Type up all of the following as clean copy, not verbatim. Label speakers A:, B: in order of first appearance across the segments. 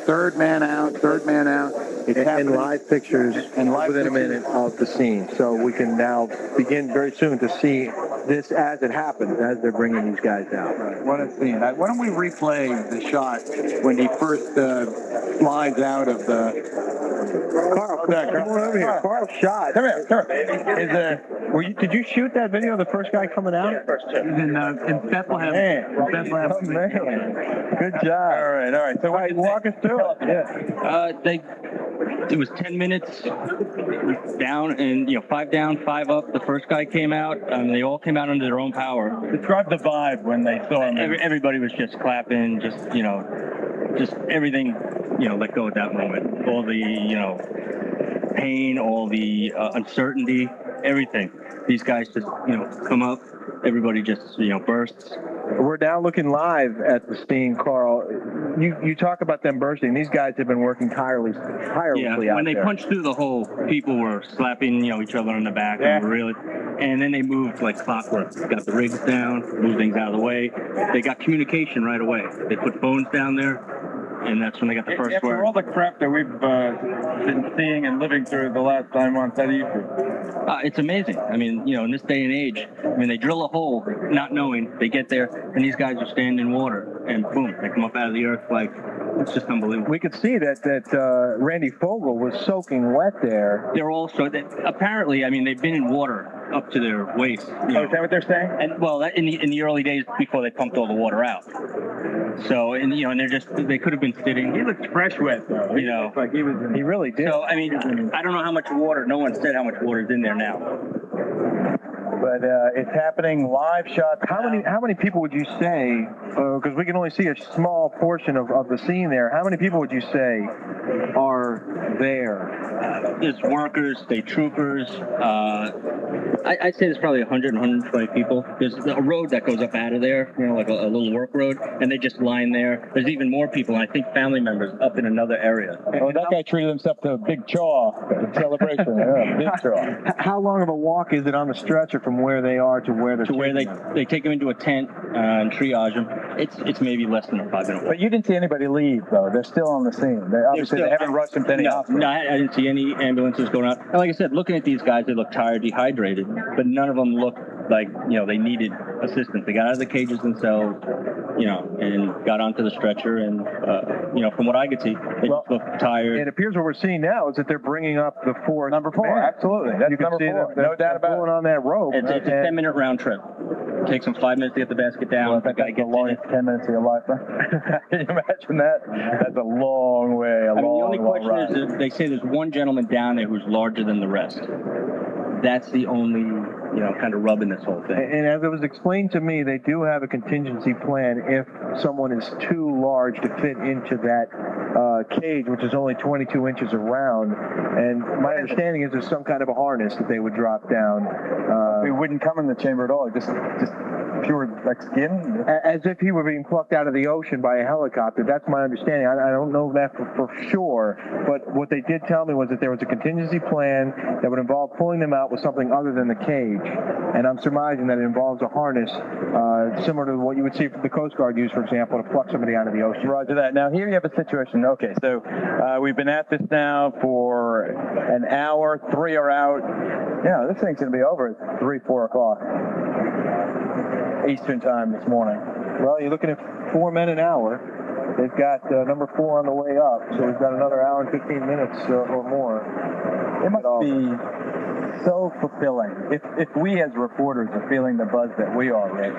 A: third man out. It's
B: and live pictures
A: and live
B: within a minute of the scene. So we can now begin very soon to see this as it happens, as they're bringing these guys out.
A: Right. What a scene. Why don't we replay the shot when he first slides out of the...
B: Carl, come on over here. Carl shot. Come here. Did you shoot that video of the first guy coming out?
A: He's in Bethlehem.
B: Man.
A: Bethlehem.
B: Oh, man. Good job. All right. So walk us through it.
C: It was 10 minutes down, and 5 down, 5 up. The first guy came out. They all came out under their own power.
D: Describe the vibe when they saw him.
C: Everybody was just clapping, just everything, let go at that moment. All the, pain, all the uncertainty, everything. These guys just, come up. Everybody just, bursts.
B: We're now looking live at the scene, Carl. You talk about them bursting. These guys have been working tirelessly out
C: when they
B: there.
C: punched through the hole, people were slapping, each other on the back.
B: Yeah.
C: And then they moved like clockwork. Got the rigs down, moved things out of the way. They got communication right away. They put phones down there, and that's when they got the first word.
D: After all the crap that we've been seeing and living through the last 9 months, how do you feel?
C: It's amazing. In this day and age, they drill a hole not knowing. They get there, and these guys are standing in water, and boom, they come up out of the earth like, it's just unbelievable.
B: We could see that Randy Fogel was soaking wet there.
C: They're also, apparently, they've been in water up to their waist.
D: Is that what they're saying?
C: And well, in the early days before they pumped all the water out. So, and they could have been sitting.
D: He looked fresh wet, though.
C: He looked
D: like he was.
B: He really did.
C: So, I don't know how much water. No one said how much water is in there now.
B: But it's happening live shots. How many people would you say? Because we can only see a small portion of the scene there. How many people would you say are there?
C: There's workers, state troopers. I'd say there's probably 100, 120 people. There's a road that goes up out of there, like a little work road, and they just line there. There's even more people, and I think family members up in another area.
D: Oh, that guy treated himself to a big chaw celebration. Big chaw.
B: How long of a walk is it on the stretcher from where they are to where
C: they take them into a tent and triage them? It's maybe less than a 5-minute walk.
D: But you didn't see anybody leave, though. They're still on the scene. They haven't rushed them to any hospital.
C: No, I didn't see any ambulances going out. And like I said, looking at these guys, they look tired, dehydrated, but none of them look like, they needed assistance. They got out of the cages themselves, and got onto the stretcher. And, from what I could see, they just look tired.
B: It appears what we're seeing now is that they're bringing up the number 4.
D: Man. Absolutely. That's number 4. No doubt about it.
B: Pulling on that rope.
C: It's a 10-minute round trip. It takes them 5 minutes to get the basket down.
D: Well, I think that's the longest 10 minutes of your life, huh? Can you imagine that? That's a long way,
C: the only question is they say there's one gentleman down there who's larger than the rest. That's the only, kind of rub in this whole thing.
B: And as it was explained to me, they do have a contingency plan if someone is too large to fit into that cage, which is only 22 inches around. And my understanding is there's some kind of a harness that they would drop down.
D: It wouldn't come in the chamber at all. Just pure like skin.
B: As if he were being plucked out of the ocean by a helicopter. That's my understanding. I don't know that for sure, but what they did tell me was that there was a contingency plan that would involve pulling them out with something other than the cage. And I'm surmising that it involves a harness similar to what you would see the Coast Guard use, for example, to pluck somebody out of the ocean.
D: Roger that. Now, here you have a situation. Okay, so we've been at this now for an hour. 3 are out. This thing's going to be over at 3, 4 o'clock Eastern time this morning.
B: Well, you're looking at 4 men an hour. They've got number 4 on the way up, so we've got another hour and 15 minutes or more.
D: It must be so fulfilling. If we as reporters are feeling the buzz that we are, Rick,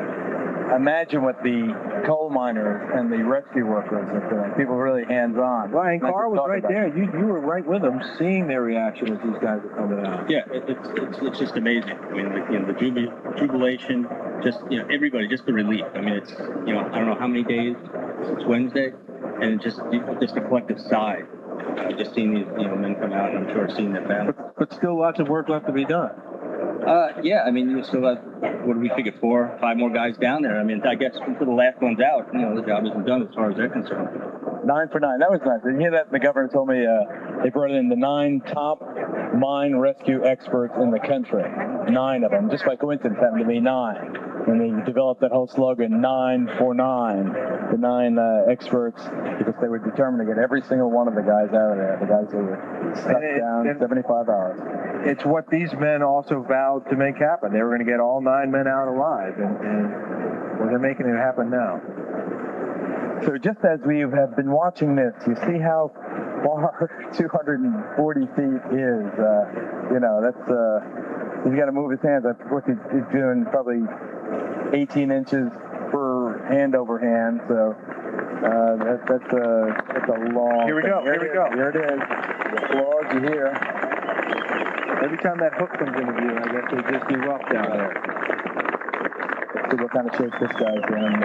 D: imagine what the coal miners and the rescue workers are feeling. People really hands-on.
B: Well, and Carl was right there. You were right with them, seeing their reaction as these guys are coming out.
C: Yeah, it's just amazing. The jubilation, just everybody, just the relief. It's I don't know how many days since Wednesday, and just a collective sigh. Just seeing these men come out, and I'm sure seeing their families.
B: But still lots of work left to be done.
C: You still have, what do we figure, 4 or 5 more guys down there. I guess until the last one's out, the job isn't done as far as they're concerned.
D: 9 for 9. That was nice. Did you hear that? The governor told me they brought in the 9 top mine rescue experts in the country. 9 of them. Just by coincidence, happened to be 9. And they developed that whole slogan, 949, the 9 experts, because they were determined to get every single one of the guys out of there, the guys who were stuck down 75 hours.
B: It's what these men also vowed to make happen. They were going to get all 9 men out alive, and well, they're making it happen now.
D: So just as we have been watching this, you see how far 240 feet is. That's he's got to move his hands. Of course, he's doing probably 18 inches per hand over hand. So that's a long.
B: Here we go.
D: Here we go. Here it is. The applause you hear.
B: Every time that hook comes into view, I guess they just erupt down there.
D: Let's see what kind of shape this guy's in.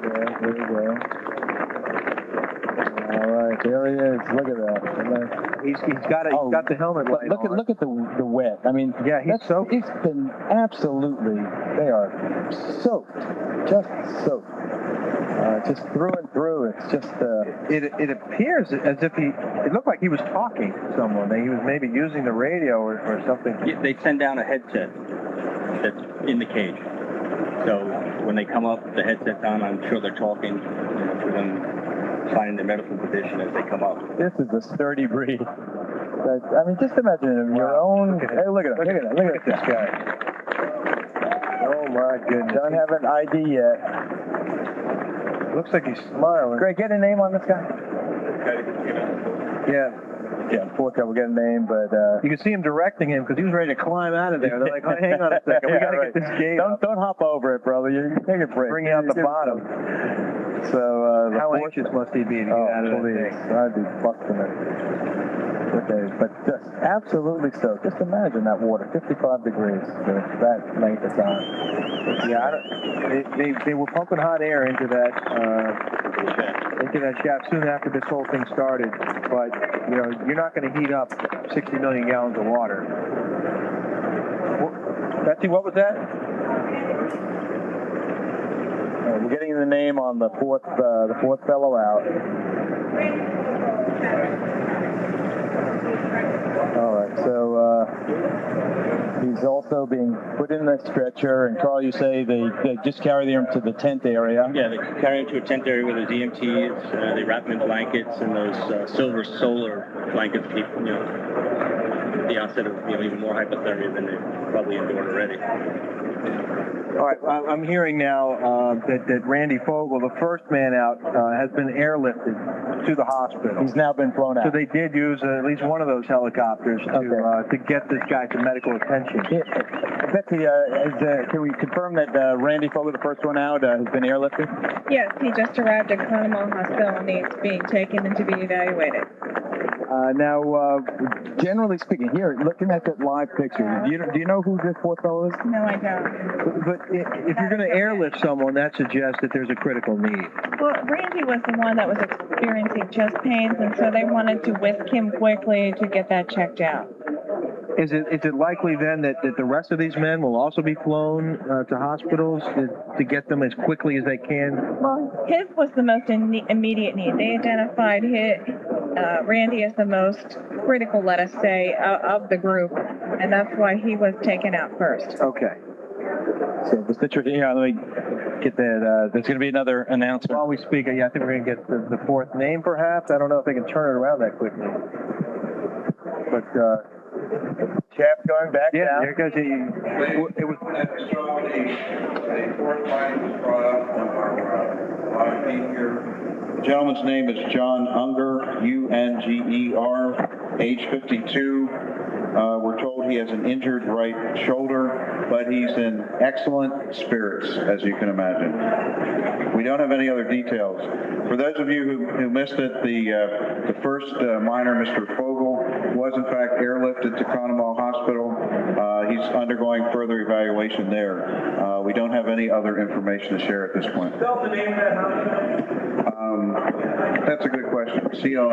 D: There we go. All right, there he is. Look at that.
B: He's got the helmet light on.
D: Look at the wet. I mean,
B: yeah, he's soaked.
D: It's been absolutely. They are soaked, just soaked, just through and through. It's just.
B: It appears as if it looked like he was talking to someone. That he was maybe using the radio or something.
C: Yeah, they send down a headset that's in the cage. So when they come up, the headset's on. I'm sure they're talking to them, finding their medical condition as they come up.
D: This is a sturdy breed. I mean, just imagine your own. Hey, look at him. Look at this guy.
B: Oh my goodness!
D: Don't have an ID yet.
B: Looks like he's smiling.
D: Greg, get a name on this guy.
B: Yeah.
D: Yeah, unfortunately, we'll get a name, but
B: you can see him directing him because he was ready to climb out of there. They're like, oh, hang on a second, we got to get this gate.
D: Don't hop over it, brother. You take a break.
B: Bring out the bottom.
D: So
B: how anxious must he be to get out of that thing?
D: I'd be busting it. Okay, but just absolutely soaked. Just imagine that water, 55 degrees for that length of time.
B: Yeah, they were pumping hot air into that shaft soon after this whole thing started. But you're not going to heat up 60 million gallons of water. Betsy, what was that?
D: We're getting the name on the fourth fellow out. All right, so he's also being put in the stretcher, and Carl, you say they just carry him to the tent area.
C: Yeah, they carry him to a tent area with his EMTs. They wrap him in blankets, and those silver solar blankets keep the onset of even more hypothermia than they probably endured already.
B: All right, I'm hearing now that Randy Fogel, the first man out, has been airlifted to the hospital.
D: He's now been flown out.
B: So they did use at least one of those helicopters to get this guy to medical attention.
D: Betsy, can we confirm that Randy Fogel, the first one out, has been airlifted?
E: Yes, he just arrived at Conemaugh Hospital and he's being taken and to be evaluated.
D: Now, generally speaking, here, looking at that live picture, do you know who this fourth fellow is?
E: No, I don't.
B: But if you're going to airlift someone, that suggests that there's a critical need.
E: Well, Randy was the one that was experiencing chest pains, and so they wanted to whisk him quickly to get that checked out.
B: Is it likely then that the rest of these men will also be flown to hospitals to get them as quickly as they can?
E: Well, his was the most immediate need. They identified Randy as the most critical, let us say, of the group, and that's why he was taken out first.
B: Okay.
D: So the situation, let me get that. There's going to be another announcement.
B: While we speak, I think we're going to get the fourth name, perhaps. I don't know if they can turn it around that quickly. But
D: Chap going back down.
B: Yeah, there goes it was.
F: A fourth line was brought up from our live feed here. The gentleman's name is John Unger, Unger, age 52. We're told he has an injured right shoulder, but he's in excellent spirits, as you can imagine. We don't have any other details. For those of you who missed it, the first miner, Mr. Fogel, was in fact airlifted to Conemaugh Hospital. He's undergoing further evaluation there. We don't have any other information to share at this point.
B: Spell the name of that hospital.
F: That's a good question. Conemagh.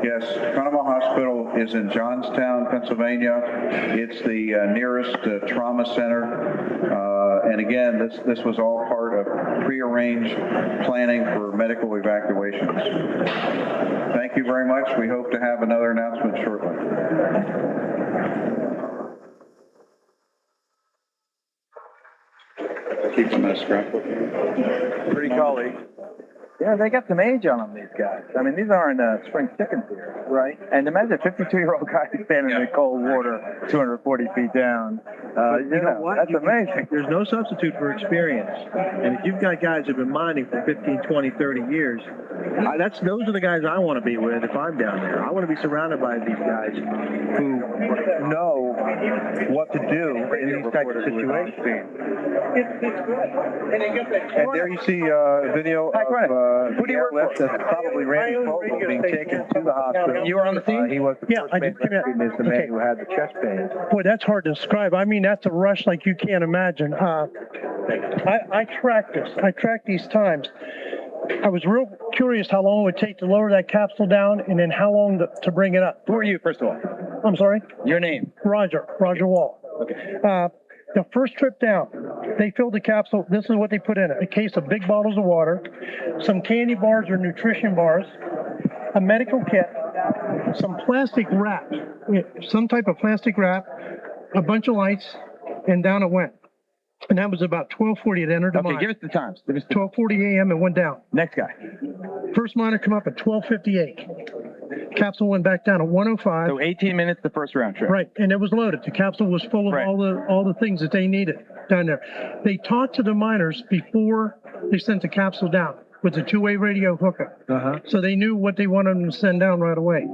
F: Yes, Conemaugh Hospital is in Johnstown, Pennsylvania. It's the nearest trauma center. And again, this was all part prearranged planning for medical evacuations. Thank you very much. We hope to have another announcement shortly. Keep them in a scrapbook.
D: Pretty colleague. Yeah, they got some age on them, these guys. I mean, these aren't spring chickens here. Right. And imagine a 52-year-old guy standing in the cold water 240 feet down.
B: You know what?
D: That's amazing.
B: There's no substitute for experience. And if you've got guys who've been mining for 15, 20, 30 years, those are the guys I want to be with if I'm down there. I want to be surrounded by these guys who know what to do in these types of situations. And there you see a video of
D: Who do you work for?
B: that's probably Randy Fogle being taken to the hospital.
D: You were on the scene?
B: He was the first man is the man who had the chest pain.
G: Boy, that's hard to describe. I mean, that's a rush like you can't imagine. I tracked this. I tracked these times. I was real curious how long it would take to lower that capsule down and then how long to bring it up.
D: Who are you, first of all?
G: I'm sorry?
D: Your name?
G: Roger Wall.
D: Okay.
G: The first trip down, they filled the capsule. This is what they put in it: a case of big bottles of water, some candy bars or nutrition bars, a medical kit, some plastic wrap, some type of plastic wrap, a bunch of lights, and down it went. And that was about 12:40. It entered the mine.
D: Okay, give us the times.
G: 12:40 a.m. It went down.
D: Next guy.
G: First miner come up at 12:58. Capsule went back down at 1:05.
D: So 18 minutes the first round trip.
G: Right, and it was loaded. The capsule was full of
D: Right.
G: all the things that they needed down there. They talked to the miners before they sent the capsule down with a two-way radio hookup. So they knew what they wanted them to send down right away.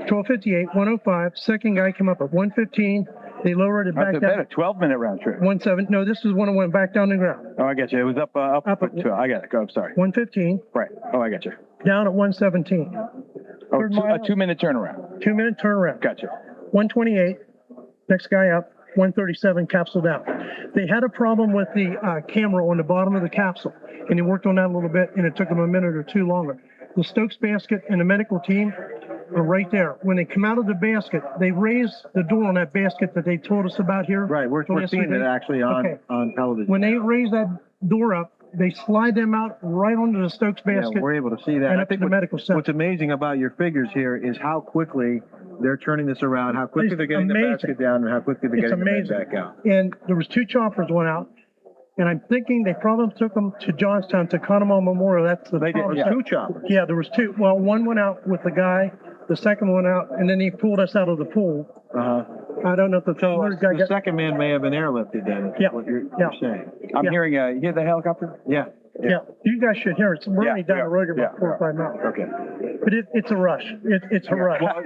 G: 12:58, 1:05. Second guy came up at 1:15. They lowered it back
D: That's
G: down.
D: a 12-minute round trip.
G: 1:07. No, this is when it went back down to the ground.
D: Oh, I get you. It was up
G: Up at-
D: 12. I got it. Go. I'm sorry.
G: 1:15.
D: Right. Oh, I got you.
G: Down at 1:17.
D: Oh,
G: Third
D: a
G: miner,
D: 2-minute turnaround.
G: 2-minute turnaround.
D: Gotcha.
G: 1:28. Next guy up. 1:37. Capsule down. They had a problem with the camera on the bottom of the capsule, and they worked on that a little bit, and it took them a minute or two longer. The Stokes basket and the medical team are right there. When they come out of the basket, they raise the door on that basket that they told us about here.
B: Right, we're
G: Last
B: seeing
G: week.
B: it actually on,
G: Okay.
B: on television.
G: When they raise that door up, they slide them out right onto the Stokes basket.
B: Yeah, we're able to see that.
G: and
B: I
G: up
B: think
G: to the medical center.
B: what's amazing about your figures here is how quickly they're turning this around, how quickly
G: It's
B: they're getting
G: amazing.
B: the basket down, and how quickly they're
G: It's
B: getting
G: amazing.
B: the men back out.
G: And there was 2 choppers went out, and I'm thinking they probably took them to Johnstown to Conemaugh Memorial. That's the
B: They did,
G: problem.
B: 2 choppers.
G: Yeah, there was 2. Well, one went out with the guy, the second one out, and then he pulled us out of the pool. I don't know if the
B: So
G: third guy
B: the
G: got.
B: second man may have been airlifted then, is
G: Yeah.
B: what you're
G: Yeah.
B: saying.
D: I'm
G: Yeah.
D: hearing, you hear the helicopter?
B: Yeah.
G: Yeah, you guys should hear it. We're
D: Yeah,
G: only down
D: yeah,
G: the road here about
D: yeah,
G: 4 or 5 miles.
B: Okay.
G: But it's a rush. It's a rush.
B: Well,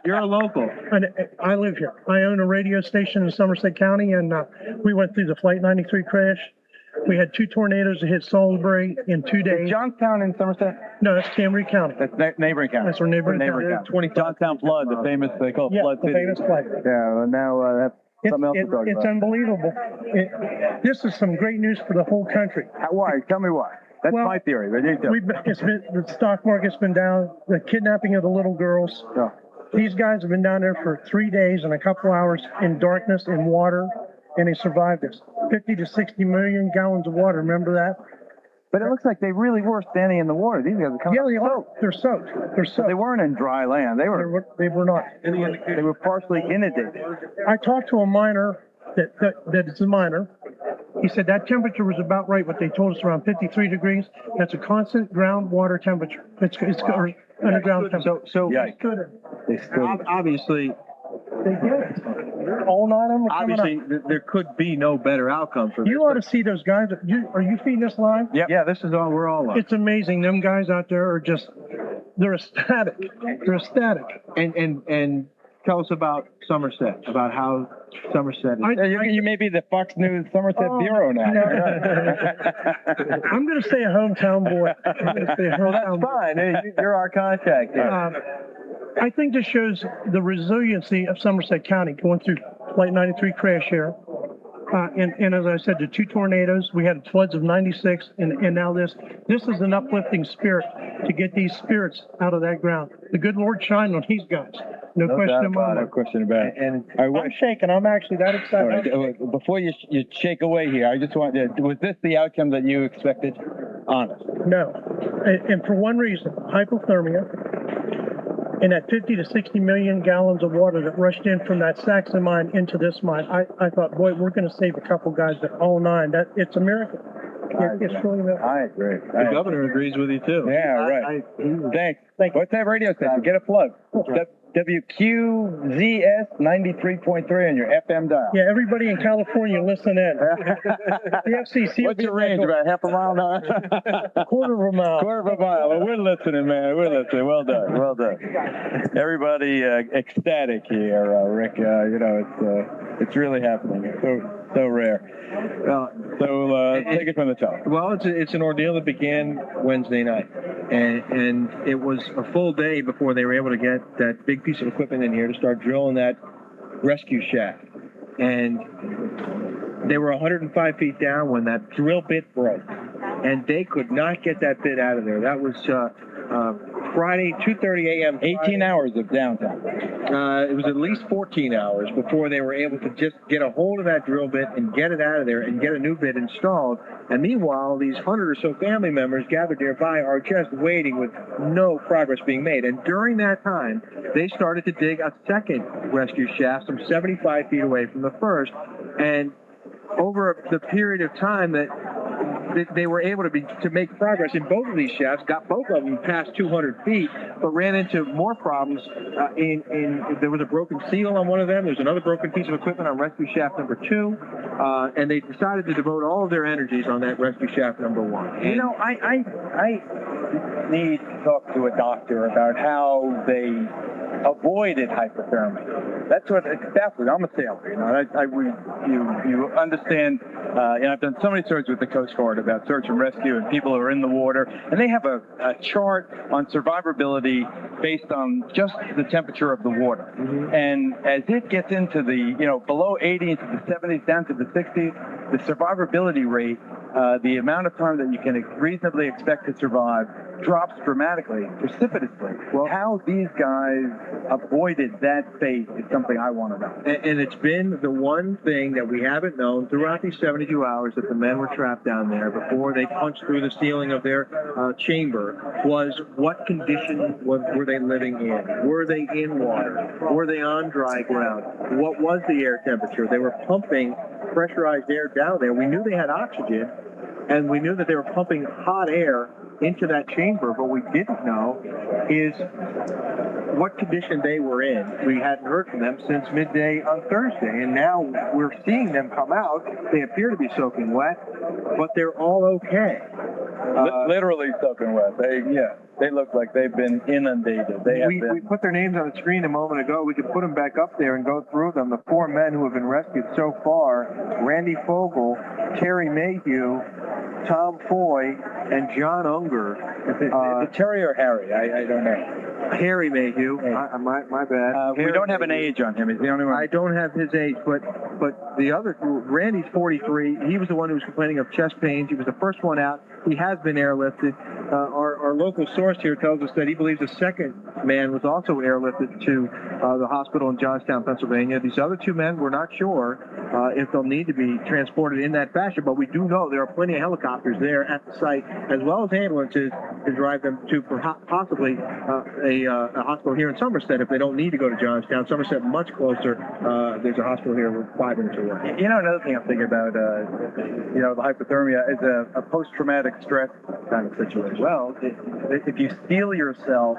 B: you're a local.
G: And I live here. I own a radio station in Somerset County, and we went through the Flight 93 crash. We had 2 tornadoes that hit Salisbury in 2 days.
D: Johnstown in Somerset?
G: No, that's Cambria County.
D: That's neighboring county.
G: That's our neighboring county.
D: Johnstown flood, the famous, they call it
G: Yeah,
D: flood
G: the
D: city.
G: famous flight.
D: Yeah, well, now that's something else to talk
G: It's
D: about.
G: unbelievable. This is some great news for the whole country.
D: Why? Tell me why. That's
G: Well,
D: my theory. But you tell.
G: The stock market's been down. The kidnapping of the little girls.
D: Yeah.
G: These guys have been down there for 3 days and a couple hours in darkness, in water, and they survived this. 50 to 60 million gallons of water. Remember that?
D: But it looks like they really were standing in the water. These guys are coming.
G: Yeah, they are. They're soaked. They're soaked.
D: They weren't in dry land. They were
G: not.
D: they were partially inundated.
G: I talked to a miner that is a miner. He said that temperature was about right. What they told us, around 53 degrees. That's a constant groundwater temperature. It's or underground temperature.
B: So
D: Yeah. They
B: obviously,
G: They did. All 9 of them were coming
B: obviously,
G: up.
B: there could be no better outcome for this.
G: You ought to see those guys. Are you feeding this live?
D: Yep.
B: Yeah, this is all we're all on.
G: It's amazing. Them guys out there are just, they're ecstatic. They're ecstatic.
B: And tell us about Somerset, about how Somerset is.
D: You may be the Fox News Somerset
G: Oh,
D: Bureau now.
G: no. I'm going to say a hometown boy. I'm going to say a hometown boy.
D: Fine. Hey, you're our contact here.
G: I think this shows the resiliency of Somerset County going through Flight 93 crash here. And as I said, the 2 tornadoes, we had floods of 96, and now this. This is an uplifting spirit to get these spirits out of that ground. The good Lord shined on these guys. No question
D: doubt
G: in my
D: about it.
G: mind.
D: No question about it.
B: And
D: I
G: I'm
D: wish.
G: shaking. I'm actually that
D: All
G: excited.
D: right. Before you shake away here, I just want to. Was this the outcome that you expected? Honest.
G: No. And for one reason, hypothermia. And that 50 to 60 million gallons of water that rushed in from that Saxon mine into this mine, I thought, boy, we're going to save a couple guys at all nine. It's a miracle. It's really a miracle.
D: I agree.
B: the governor agrees with you too.
D: Yeah, right. Thanks.
G: Thank you.
D: What's that radio station? Get a plug. WQZS 93.3 on your FM dial.
G: Yeah, everybody in California, listen in. The FCC. will
D: What's
G: be
D: your
G: at that
D: range?
G: door.
D: About half a mile now?
G: Quarter of a mile.
D: Quarter of a mile. Well, we're listening, man. We're listening. Well done. Well done. Everybody ecstatic here, Rick. It's really happening. It's so rare. So take it from the top.
B: Well, it's an ordeal that began Wednesday night, and it was a full day before they were able to get that big piece of equipment in here to start drilling that rescue shaft. And they were 105 feet down when that drill bit broke, and they could not get that bit out of there. That was Friday, 2:30 a.m.
D: 18 hours of downtime.
B: It was at least 14 hours before they were able to just get a hold of that drill bit and get it out of there and get a new bit installed. And meanwhile, these 100 or so family members gathered nearby are just waiting with no progress being made. And during that time, they started to dig a second rescue shaft some 75 feet away from the first. And over the period of time that they were able to make progress in both of these shafts, got both of them past 200 feet, but ran into more problems. There was a broken seal on one of them. There's another broken piece of equipment on rescue shaft number 2, and they decided to devote all of their energies on that rescue shaft number 1.
D: You know, I need to talk to a doctor about how they avoided hypothermia. That's what I'm a sailor, you know. You understand. I've done so many stories with the Coast Guard about search and rescue and people who are in the water, and they have a chart on survivability based on just the temperature of the water. Mm-hmm. And as it gets into the below 80 into the 70s down to the 60s, the survivability rate, the amount of time that you can reasonably expect to survive, drops dramatically, precipitously. Well, how these guys avoided that fate is something I want to know.
B: And it's been the one thing that we haven't known throughout these 72 hours that the men were trapped down there before they punched through the ceiling of their chamber was what condition were they living in? Were they in water? Were they on dry ground? What was the air temperature? They were pumping pressurized air down there. We knew they had oxygen, and we knew that they were pumping hot air into that chamber, but we didn't know is what condition they were in. We hadn't heard from them since midday on Thursday, and now we're seeing them come out. They appear to be soaking wet, but they're all okay.
D: Literally soaking wet. They look like they've been inundated.
B: We put their names on the screen a moment ago. We could put them back up there and go through them. The 4 men who have been rescued so far: Randy Fogel, Terry Mayhew, Tom Foy, and John Unger.
D: Terry or Harry? I don't know.
B: Harry Mayhew. My bad.
D: We don't have an age on him. He's the only one.
B: I don't have his age, but the other, Randy's 43. He was the one who was complaining of chest pains. He was the first one out. He has been airlifted. Our local source here tells us that he believes the second man was also airlifted to the hospital in Johnstown, Pennsylvania. These other 2 men, we're not sure if they'll need to be transported in that fashion, but we do know there are plenty of helicopters there at the site, as well as ambulances to drive them to possibly a hospital here in Somerset if they don't need to go to Johnstown. Somerset much closer. There's a hospital here with 5 minutes away.
D: You know, another thing I'm thinking about, the hypothermia is a post-traumatic stress kind of situation. Well, if you steel yourself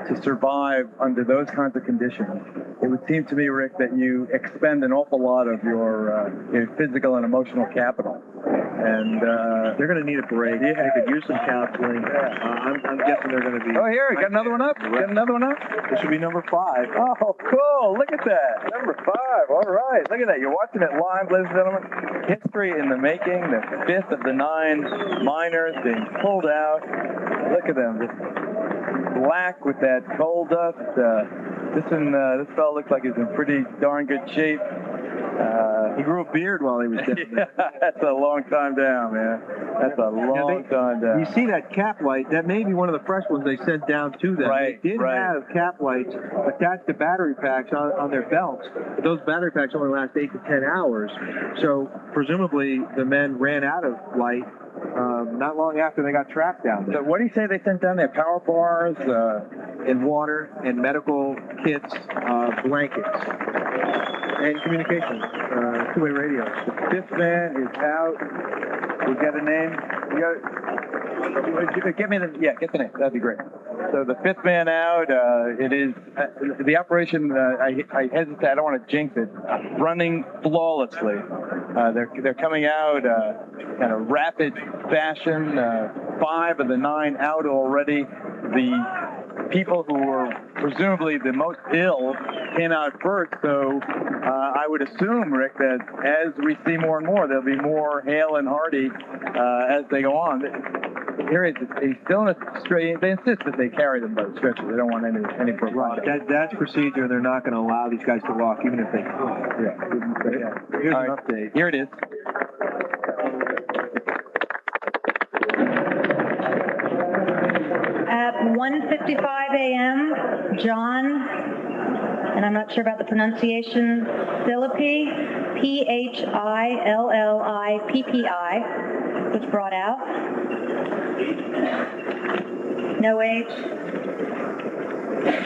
D: to survive under those kinds of conditions, it would seem to me, Rick, that you expend an awful lot of your physical and emotional capital. And
B: they're going to need a break. Yeah. They could use some counseling. I'm guessing they're going to be.
D: Oh, here, got another one up. Got another one up.
B: This should be number 5.
D: Oh, cool. Look at that. Number 5. All right. Look at that. You're watching it live, ladies and gentlemen. History in the making. The 5th of the 9 miners being pulled out. Look at them. Just black with that coal dust. This fellow looks like he's in pretty darn good shape.
B: He grew a beard while he was down there.
D: That's a long time down, man. That's a long time down.
B: You see that cap light? That may be one of the fresh ones they sent down to them.
D: Right,
B: They did have cap lights attached to battery packs on their belts. But those battery packs only last 8 to 10 hours. So presumably the men ran out of light not long after they got trapped down there.
D: So what do you say they sent down there? Power bars?
B: And water and medical kits, blankets, and communications, two-way radios.
D: The fifth man is out. We got a name? Get the name. That'd be great. So the fifth man out. It is the operation. I hesitate. I don't want to jinx it. Running flawlessly. They're coming out kind of rapid fashion. 5 of the 9 out already. The people who were presumably the most ill came out first, so I would assume, Rick, that as we see more and more, there'll be more hale and hearty as they go on. Here he's still in a straight. They insist that they carry them by the stretcher. They don't want any bravado.
B: That's procedure. They're not going to allow these guys to walk, even if they could.
D: Yeah.
B: Here's an update.
D: Here it is.
H: At 1:55 a.m., John, and I'm not sure about the pronunciation, Philippi, Phillippi, was brought out. No age.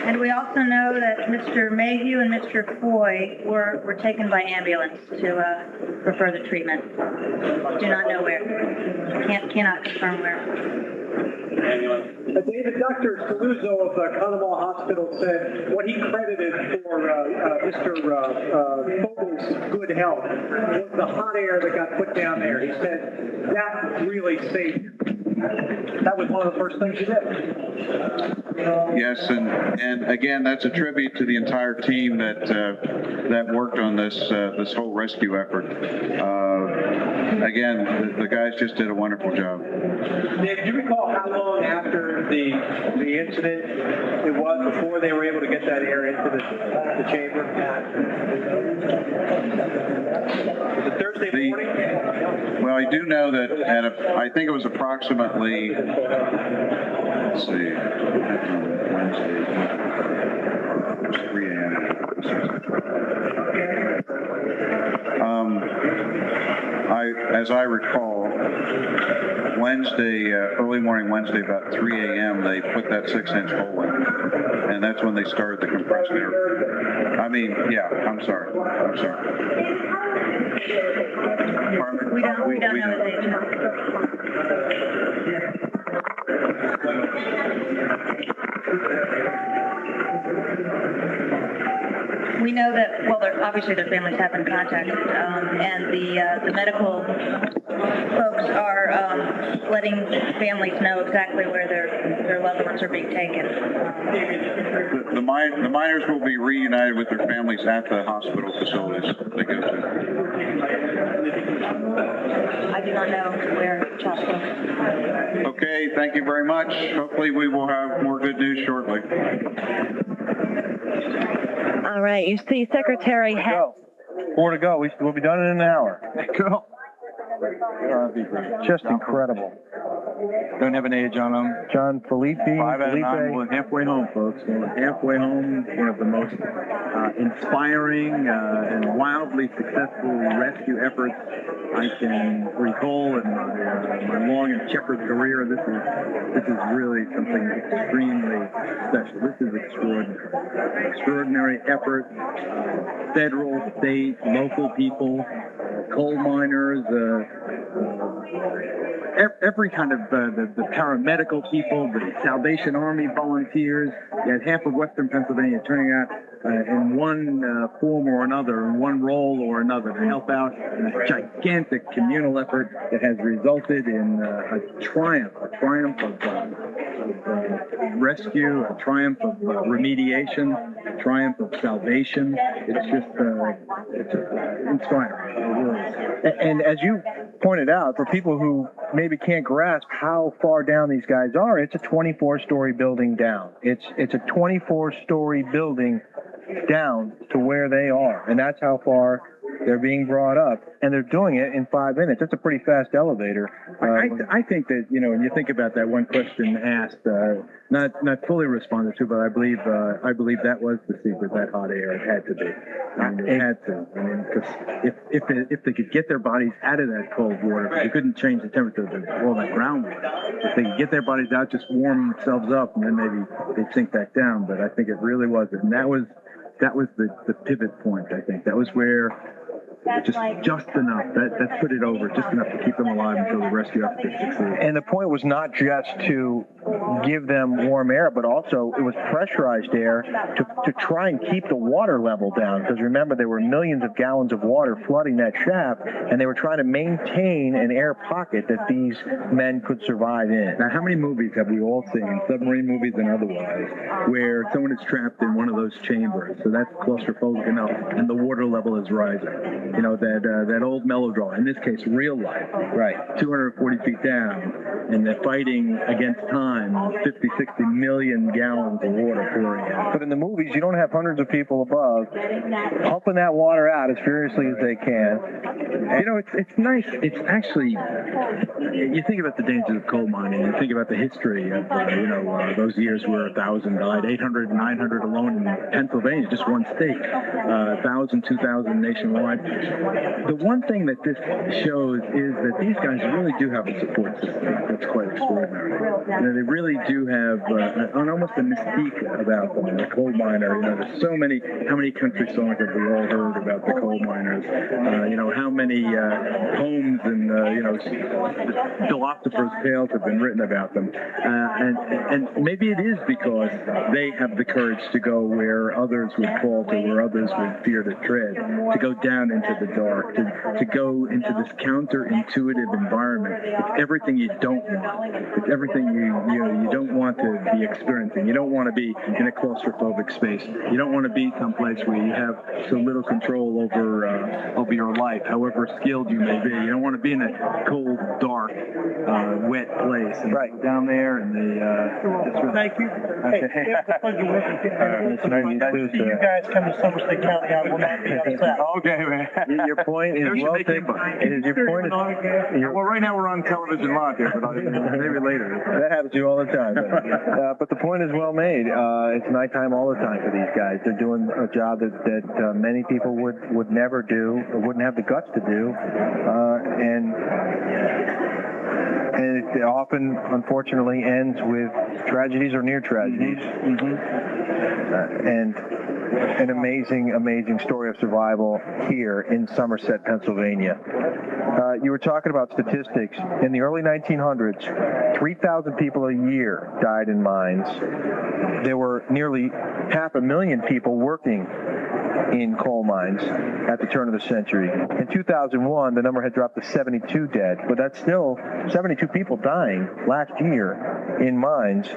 H: And we also know that Mr. Mayhew and Mr. Foy were taken by ambulance for further treatment. Do not know where. Cannot confirm where.
G: David, Dr. Saluzzo of Conemaugh Hospital said what he credited for Mr. Fogel's good health was the hot air that got put down there. He said that really saved him. That was one of the first things he did.
F: Yes, and again, that's a tribute to the entire team that worked on this whole rescue effort. Again, the guys just did a wonderful job.
G: Dave, do you recall how long after the incident it was before they were able to get that air into the chamber? Was it Thursday morning?
F: Well, I do know that I think it was approximately, let's see, Wednesday, 3 a.m. As I recall, Wednesday, early morning Wednesday, about 3 a.m., they put that 6-inch hole in, and that's when they started the compressed air. I mean, yeah, I'm sorry.
H: We don't know his age. We know that, well, obviously their families have been contacted, and the medical folks are letting families know exactly where their loved ones are being taken.
F: The miners will be reunited with their families at the hospital facilities they go to.
H: I do not know where Charles.
F: Okay, thank you very much. Hopefully we will have more good news shortly.
I: All right, you see Secretary
B: More to go. We'll be done in an hour.
D: Cool.
B: Just incredible.
D: Don't have an age on them.
B: John Felipe.
D: 5 out of 9. We're halfway home, folks. We're halfway home. One of the most inspiring and wildly successful rescue efforts I can recall in my long and checkered career. This is really something extremely special. This is extraordinary. Extraordinary effort. Federal, state, local people, coal miners, every kind of the paramedical people, the Salvation Army volunteers. You had half of Western Pennsylvania turning out in one form or another, in one role or another, to help out in a gigantic communal effort that has resulted in a triumph of rescue, a triumph of remediation, a triumph of salvation. It's just it's inspiring. It really is.
B: And as you pointed out, for people who maybe can't grasp how far down these guys are, it's a 24-story building down. It's a 24-story building down to where they are, and that's how far They're being brought up, and they're doing it in 5 minutes. That's a pretty fast elevator.
D: I think that, you know, when you think about that one question asked, not fully responded to, but I believe that was the secret, that hot air. It had to be. I mean, it had to. I mean, because if they could get their bodies out of that cold water, they couldn't change the temperature of all that groundwater. If they could get their bodies out, just warm themselves up, and then maybe they'd sink back down. But I think it really was it. And that was the pivot point, I think. That was where just enough. That put it over, just enough to keep them alive until the rescue effort succeeded.
B: And the point was not just to give them warm air, but also it was pressurized air to try and keep the water level down. Because remember, there were millions of gallons of water flooding that shaft, and they were trying to maintain an air pocket that these men could survive in.
D: Now, how many movies have we all seen, submarine movies and otherwise, where someone is trapped in one of those chambers? So that's claustrophobic enough, and the water level is rising. You know, that old melodrama, in this case, real life.
B: Right.
D: 240 feet down, and they're fighting against time, 50, 60 million gallons of water pouring out.
B: But in the movies, you don't have hundreds of people above pumping that water out as furiously as they can.
D: You know, it's nice. It's actually, you think about the dangers of coal mining, you think about the history of, those years where 1,000 died, 800, 900 alone in Pennsylvania, just one state, 1,000, 2,000 nationwide. The one thing that this shows is that these guys really do have a support system that's quite extraordinary. You know, they really do have almost a mystique about them. The coal miner, you know, there's so many, how many country songs have we all heard about the coal miners? How many poems and, philosophers' tales have been written about them. And maybe it is because they have the courage to go where others would falter, where others would fear to tread, to go down into the dark, to go into this counterintuitive environment. It's everything you don't want. It's everything you don't want to be experiencing. You don't want to be in a claustrophobic space. You don't want to be someplace where you have so little control over your life, however skilled you may be. You don't want to be in a cold, dark, wet place. And
B: right
D: down there, and
G: Thank you. Hey, it's a pleasure working with you. You guys come to Somerset County, I will not be upset.
D: Okay, man.
B: Your point is well taken.
D: Well, right now we're on television live here, but maybe later.
B: That happens to you all the time. But the point is well made. It's nighttime all the time for these guys. They're doing a job that many people would never do, or wouldn't have the guts to do, and it often, unfortunately, ends with tragedies or near tragedies. And an amazing story of survival here in Somerset, Pennsylvania. You were talking about statistics. In the early 1900s, 3,000 people a year died in mines. There were nearly 500,000 people working in coal mines at the turn of the century. In 2001, the number had dropped to 72 dead, but that's still 72 people dying last year in mines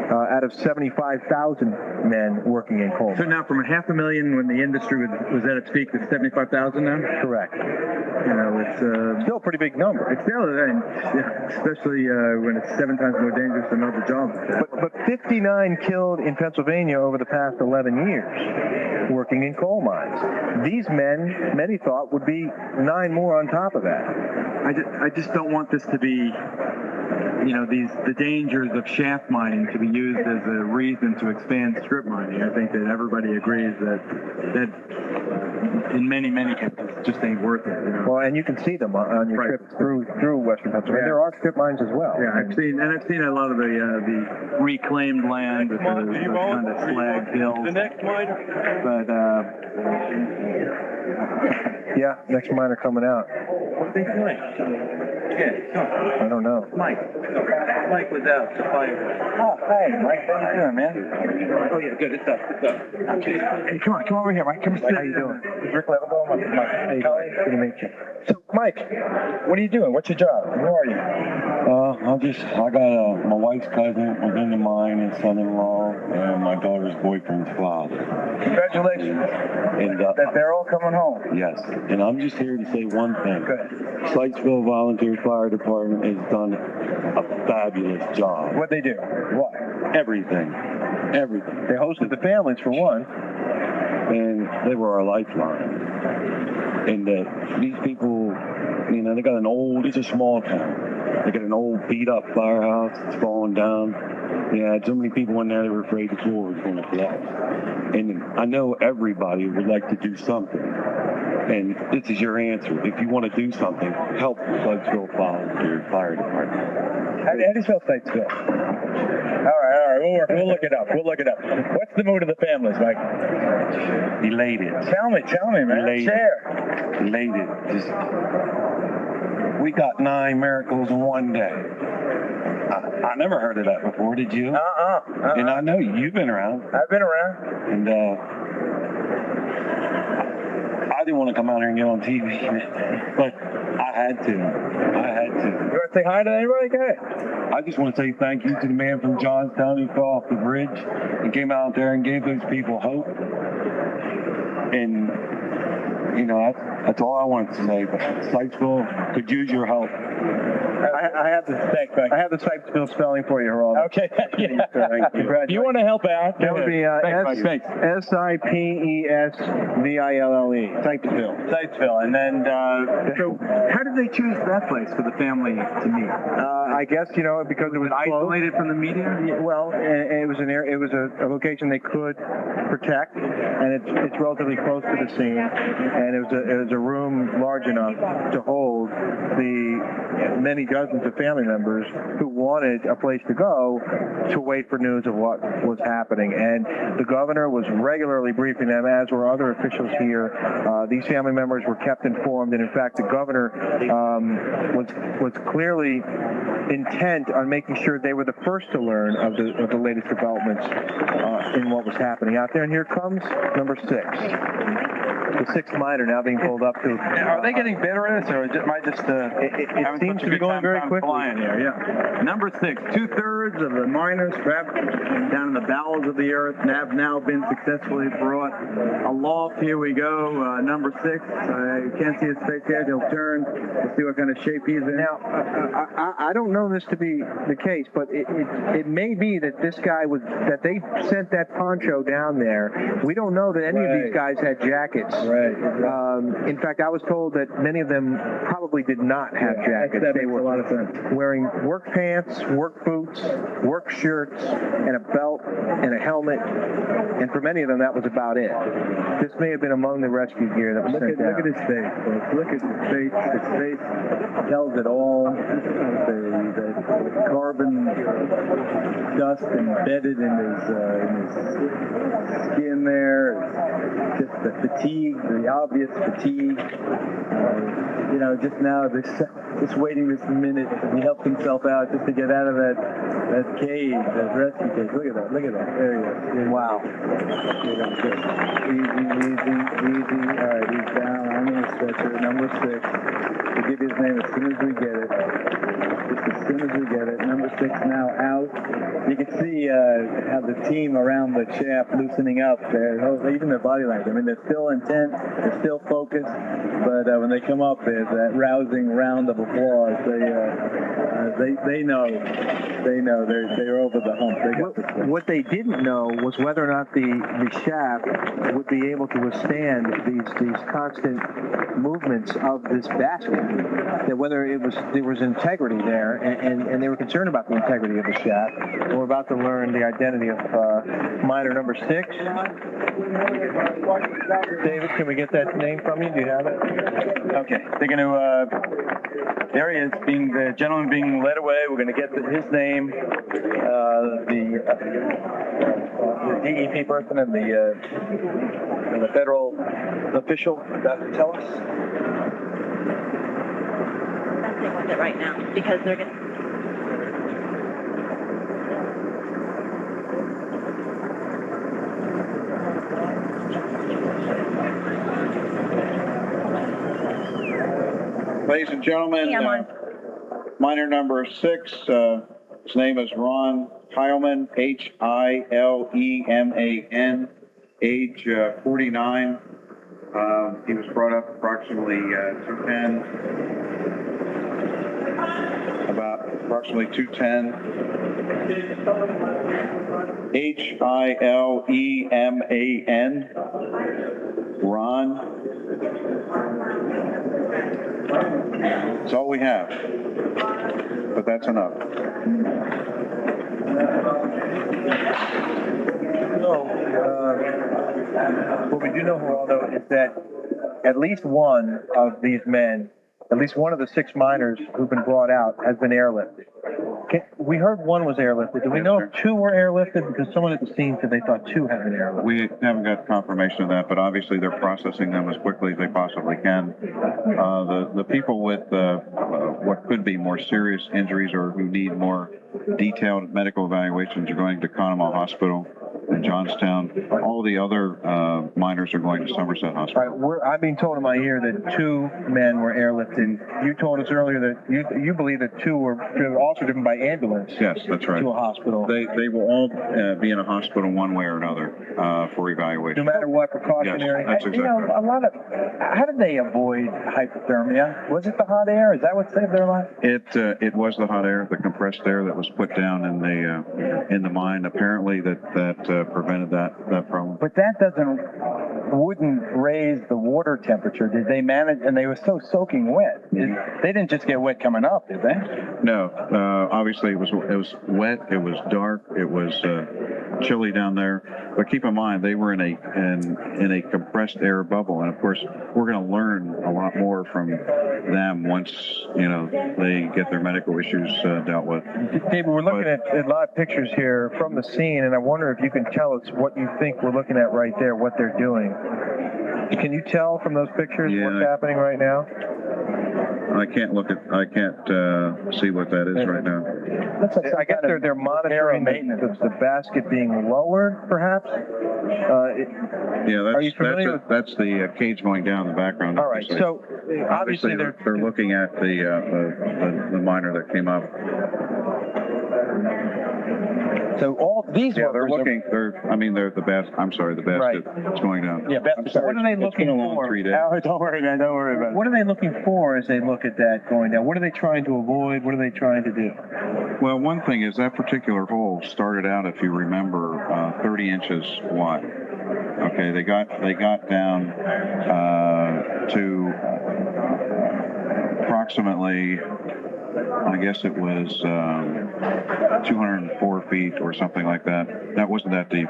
B: out of 75,000 men working in coal mines.
D: So now from 500,000 when the industry was at its peak to 75,000 now?
B: Correct.
D: You know, it's
B: still a pretty big number.
D: It's still, especially when it's 7 times more dangerous than other jobs.
B: But 59 killed in Pennsylvania over the past 11 years working in coal mines. These men, many thought, would be 9 more on top of that.
D: I just don't want this to be, the dangers of shaft mining to be used as a reason to expand strip mining. I think that everybody agrees that in many cases it just ain't worth it.
B: Well, and you can see them on your trip through Western Pennsylvania.
D: Yeah.
B: There are strip mines as well.
D: Yeah, I've seen a lot of the reclaimed land with those kind of slag hills.
G: The next miner.
D: But
B: yeah, next miner coming out.
D: what are they doing? Yeah,
B: I don't know.
D: Mike was out to fire.
F: Oh, hey, Mike, how you doing, man?
D: Oh yeah, good. It's up. Hey, come on over here, Mike. Come sit.
B: How you doing?
F: Rick Leventhal, my colleague.
B: Good to meet you.
F: So, Mike, what are you doing? What's your job? Who are you?
J: I got my wife's cousin was in the mine and son-in-law and my daughter's boyfriend's father.
F: Congratulations.
J: And
F: That they're all coming home.
J: yes, and I'm just here to say one thing.
F: Good.
J: Sykesville Volunteer Fire Department has done a fabulous job.
F: What'd they do? What?
J: Everything.
B: They hosted the families for one.
J: and they were our lifeline. And these people, you know, they got it's a small town. They got an old beat up firehouse that's falling down. They had so many people in there that were afraid the floor was going to collapse. And I know everybody would like to do something. And this is your answer. If you want to do something, help the Sykesville Volunteer Fire Department.
D: How do you spell Sykesville? All right. We'll look it up. What's the mood of the families, Mike?
J: Elated.
D: Tell me, man.
J: Elated.
D: Share.
J: Elated. Just, we got 9 miracles in one day. I never heard of that before, did you? And I know you've been around.
D: I've been around.
J: And I didn't want to come out here and get on TV, but I had to.
D: You want to say hi to anybody? Go ahead.
J: I just want to say thank you to the man from Johnstown who fell off the bridge and came out there and gave those people hope. And, you know, that's all I wanted to say. But Sykesville could use your help.
B: I have the Sykesville spelling for you, Geraldo.
D: Okay. If you want to help out,
B: That would be Sipesville.
D: Sykesville. And then, so how did they choose that place for the family to meet?
B: I guess, you know, because it was
D: Isolated from the media?
B: Well, and it was a location they could protect, and it's relatively close to the scene, and it was a room large enough to hold the many dozens of family members who wanted a place to go to wait for news of what was happening. And the governor was regularly briefing them, as were other officials here. These family members were kept informed, and in fact, the governor was clearly intent on making sure they were the first to learn of the latest developments in what was happening out there. And here comes number 6. The 6th miner now being pulled up to.
D: Are they getting better at this, or am I just?
B: It seems to be going very quickly.
D: Here, yeah. Number 6, 2/3 of the miners trapped down in the bowels of the earth have now been successfully brought aloft. Here we go. Number 6. You can't see his face yet. He'll turn. We'll see what kind of shape he's in.
B: Now, I don't know this to be the case, but it may be that this guy that they sent that poncho down there. We don't know that any of these guys had jackets.
D: Right.
B: In fact, I was told that many of them probably did not have jackets.
D: That
B: they
D: makes
B: were
D: a lot of sense.
B: wearing work pants, work boots, work shirts, and a belt and a helmet. And for many of them, that was about it. This may have been among the rescue gear that was sent down.
D: Look at his face, folks. Look at his face. His face tells it all. The carbon dust embedded in his skin there. It's just the fatigue, the obvious fatigue. You know, just now, just waiting this minute, he helped himself out just to get out of that cage, that rescue cage. Look at that. There he is.
B: Wow.
D: Easy. All right, he's down on the stretcher. Number 6. We'll give you his name as soon as we get it. Just as soon as we get it. Number 6 now out. You can see how the team around the shaft loosening up. Even their body language. I mean, they're still intent. They're still focused. But when they come up, there's that rousing round of applause. They know. They're over the hump. They got this thing.
B: What they didn't know was whether or not the shaft would be able to withstand these constant movements of this basket. That whether there was integrity there, and they were concerned about the integrity of the shaft. We're about to learn the identity of miner number 6. David, can we get that name from you? Do you have it?
D: Okay, they're going to. There he is, the gentleman being led away. We're going to get his name. The DEP person and the federal official about to tell us.
I: Messing with it right now because they're going to.
F: Ladies and gentlemen, miner number 6, his name is Ron Heilman, Hileman, age 49. He was brought up approximately 210. Hileman. Ron. That's all we have. But that's enough.
B: What we do know, Geraldo, is that at least one of these men, at least one of the 6 miners who've been brought out, has been airlifted. We heard one was airlifted. Do we know if 2 were airlifted? Because someone at the scene said they thought 2 had been airlifted.
F: We haven't got confirmation of that, but obviously they're processing them as quickly as they possibly can. The people with what could be more serious injuries or who need more detailed medical evaluations are going to Conemaugh Hospital in Johnstown. All the other miners are going to Somerset Hospital.
B: Right, I'm being told in my ear that 2 men were airlifted. You told us earlier that you believe that 2 were also driven by ambulance.
F: Yes, that's right.
B: To a hospital.
F: They will all be in a hospital one way or another for evaluation.
B: No matter what, precautionary.
F: Yes, that's exactly right.
D: A lot of, how did they avoid hypothermia? Was it the hot air? Is that what saved their life?
F: It was the hot air, the compressed air that was put down in the mine. Apparently that prevented that problem.
D: But that wouldn't raise the water temperature. Did they manage? And they were so soaking wet. They didn't just get wet coming up, did they?
F: No. Obviously it was wet. It was dark. It was chilly down there. But keep in mind they were in a compressed air bubble, and of course we're going to learn a lot more from them once they get their medical issues dealt with.
B: David, we're looking at live pictures here from the scene, and I wonder if you can tell us what you think we're looking at right there, what they're doing. Can you tell from those pictures what's happening right now?
F: I can't see what that is right now.
B: I guess they're monitoring the basket being lowered, perhaps.
F: That's the cage going down in the background.
B: All right, so obviously
F: they're looking at the miner that came up.
D: So all these
F: they're looking. The basket is going down.
B: Yeah, what are they looking for?
F: 3 days.
D: Don't worry, man. Don't worry about it.
B: What are they looking for as they look at that going down? What are they trying to avoid? What are they trying to do?
F: Well, one thing is that particular hole started out, if you remember, 30 inches wide. Okay, they got down to approximately, I guess it was 204 feet or something like that. That wasn't that deep.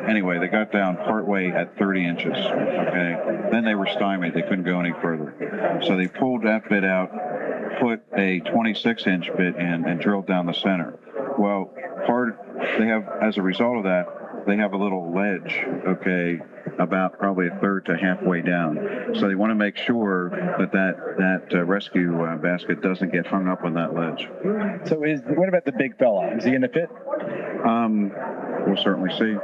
F: Anyway, they got down partway at 30 inches. Okay, then they were stymied. They couldn't go any further. So they pulled that bit out, put a 26-inch bit in, and drilled down the center. Well, as a result of that, they have a little ledge, okay, about probably a third to halfway down. So they want to make sure that rescue basket doesn't get hung up on that ledge.
D: So what about the big fella? Is he going to fit?
F: We'll certainly see.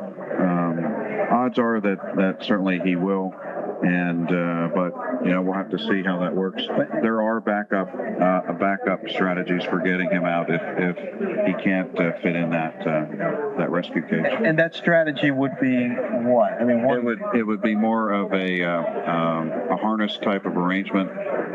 F: Odds are that certainly he will. But we'll have to see how that works. There are backup strategies for getting him out if he can't fit in that rescue cage.
B: And that strategy would be what? I mean,
F: it would be more of a harness type of arrangement.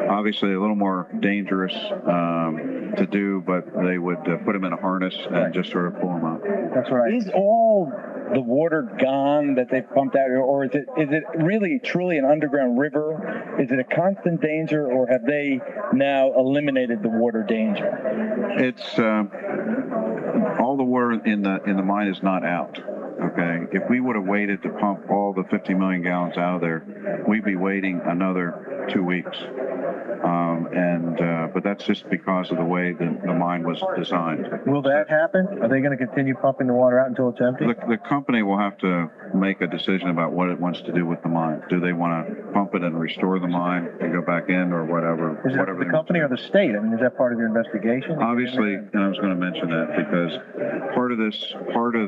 F: Obviously, a little more dangerous to do, but they would put him in a harness and just sort of pull him out.
B: That's right.
D: Is all the water gone that they've pumped out, or is it really truly an underground river? Is it a constant danger, or have they now eliminated the water danger?
F: It's all the water in the mine is not out. Okay, if we would have waited to pump all the 50 million gallons out of there, we'd be waiting another 2 weeks. But that's just because of the way the mine was designed.
B: Will that happen? Are they going to continue pumping the water out until it's empty?
F: The company will have to make a decision about what it wants to do with the mine. Do they want to pump it and restore the mine and go back in, or whatever?
B: Is it the company or the state? I mean, is that part of your investigation?
F: Obviously, and I was going to mention that because part of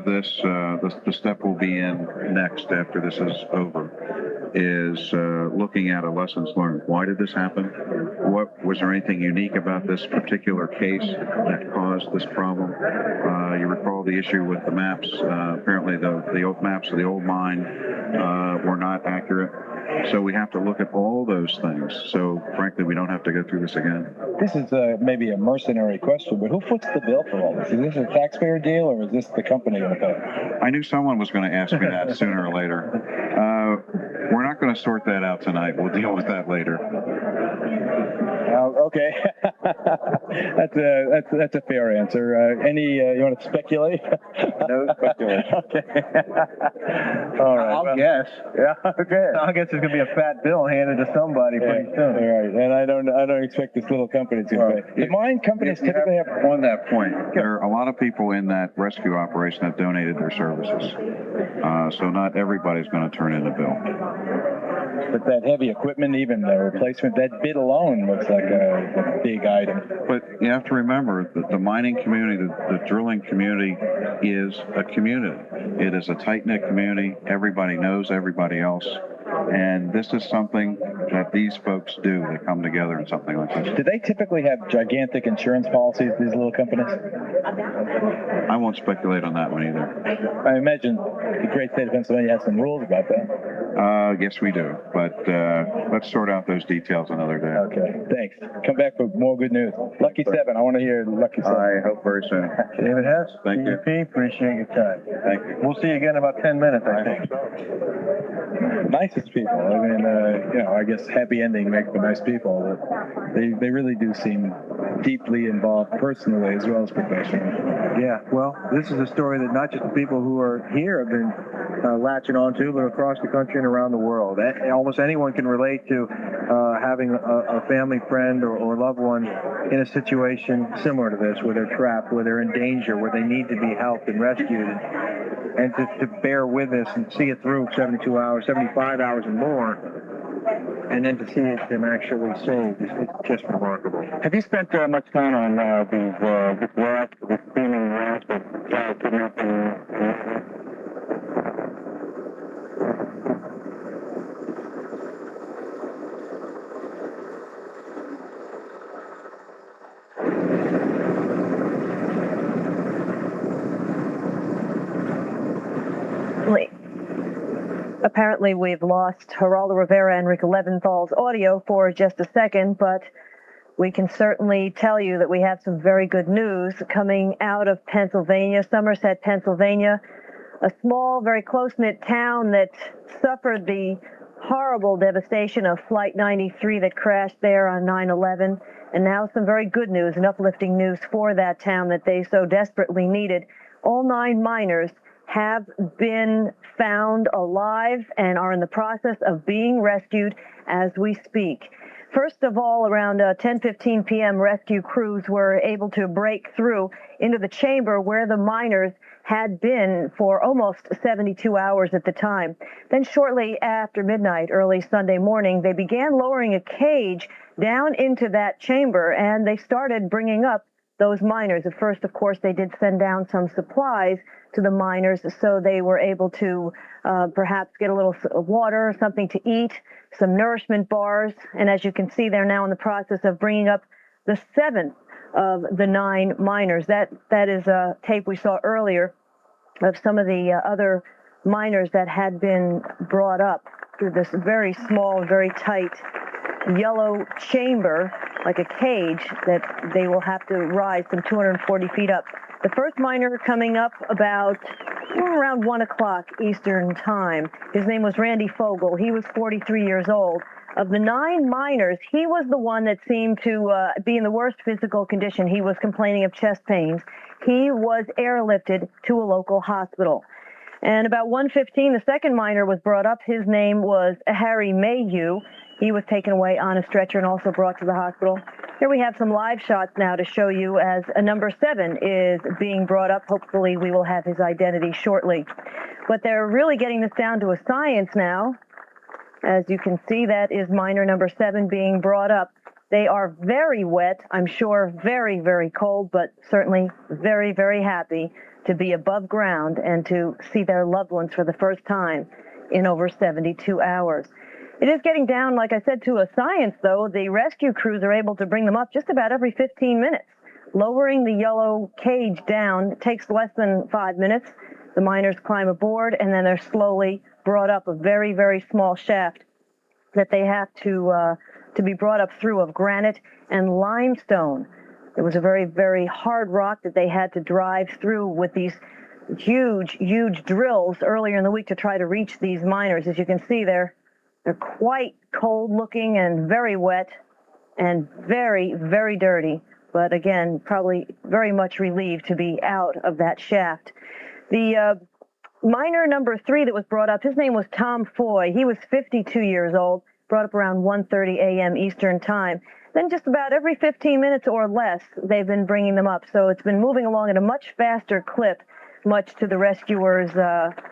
F: this, the step we'll be in next after this is over, is looking at a lessons learned. Why did this happen? Was there anything unique about this particular case that caused this problem? You recall the issue with the maps. Apparently the old maps of the old mine were not accurate. So we have to look at all those things. So frankly, we don't have to go through this again.
D: This is maybe a mercenary question, but who foots the bill for all this? Is this a taxpayer deal, or is this the company going to pay?
F: I knew someone was going to ask me that sooner or later. We're not going to sort that out tonight. We'll deal with that later.
D: Okay, that's a fair answer. You want to speculate?
B: No speculation.
D: Okay. All right.
B: I'll guess.
D: Yeah. Okay.
B: I guess there's gonna be a fat bill handed to somebody pretty soon.
D: All right. And I don't expect this little company to pay. The mine companies typically have.
F: On that point, there are a lot of people in that rescue operation that donated their services. So not everybody's going to turn in a bill.
D: But that heavy equipment, even the replacement, that bid alone looks like a big item.
F: But you have to remember that the mining community, the drilling community is a community. It is a tight-knit community. Everybody knows everybody else. And this is something that these folks do. They come together in something like this.
D: Do they typically have gigantic insurance policies, these little companies?
F: I won't speculate on that one either.
D: I imagine the great state of Pennsylvania has some rules about that.
F: Yes, we do. But let's sort out those details another day.
D: Okay, thanks. Come back with more good news. Lucky 7. I want to hear Lucky 7.
F: I hope very soon.
B: David Hess,
F: Thank you.
B: DEP, appreciate your time.
F: Thank you.
B: We'll see you again in about 10 minutes, I think.
D: Nicest people. I mean, I guess happy ending makes for nice people, but they really do seem deeply involved personally as well as professionally.
B: Yeah, well, this is a story that not just the people who are here have been latching onto, but across the country and around the world. Almost anyone can relate to having a family friend or loved one in a situation similar to this, where they're trapped, where they're in danger, where they need to be helped and rescued. And to bear with this and see it through 72 hours, 75 hours and more, and then to see them actually saved is just remarkable.
K: Have you spent much time on this raft, this steaming raft of kidnapping?
L: Apparently, we've lost Geraldo Rivera and Rick Leventhal's audio for just a second, but we can certainly tell you that we have some very good news coming out of Pennsylvania, Somerset, Pennsylvania, a small, very close-knit town that suffered the horrible devastation of Flight 93 that crashed there on 9/11, and now some very good news and uplifting news for that town that they so desperately needed. All 9 miners have been found alive and are in the process of being rescued as we speak. First of all, around 10:15 p.m., rescue crews were able to break through into the chamber where the miners had been for almost 72 hours at the time. Then shortly after midnight, early Sunday morning, they began lowering a cage down into that chamber, and they started bringing up those miners. At first, of course, they did send down some supplies to the miners, so they were able to perhaps get a little water, something to eat, some nourishment bars, and as you can see, they're now in the process of bringing up the 7th of the 9 miners. That is a tape we saw earlier of some of the other miners that had been brought up through this very small, very tight yellow chamber, like a cage, that they will have to rise some 240 feet up. The first miner coming up about around 1 o'clock Eastern time. His name was Randy Fogel. He was 43 years old. Of the 9 miners, he was the one that seemed to be in the worst physical condition. He was complaining of chest pains. He was airlifted to a local hospital. And about 1:15, the second miner was brought up. His name was Harry Mayhew. He was taken away on a stretcher and also brought to the hospital. Here we have some live shots now to show you as a number 7 is being brought up. Hopefully we will have his identity shortly. But they're really getting this down to a science now. As you can see, that is miner number 7 being brought up. They are very wet, I'm sure very, very cold, but certainly very, very happy to be above ground and to see their loved ones for the first time in over 72 hours. It is getting down, like I said, to a science, though. The rescue crews are able to bring them up just about every 15 minutes. Lowering the yellow cage down takes less than 5 minutes. The miners climb aboard, and then they're slowly brought up a very, very small shaft that they have to be brought up through of granite and limestone. It was a very, very hard rock that they had to drive through with these huge, huge drills earlier in the week to try to reach these miners. As you can see, they're quite cold looking and very wet and very, very dirty. But again, probably very much relieved to be out of that shaft. The miner number 3 that was brought up, his name was Tom Foy. He was 52 years old, brought up around 1:30 a.m. Eastern Time. Then just about every 15 minutes or less, they've been bringing them up. So it's been moving along at a much faster clip, much to the rescuers'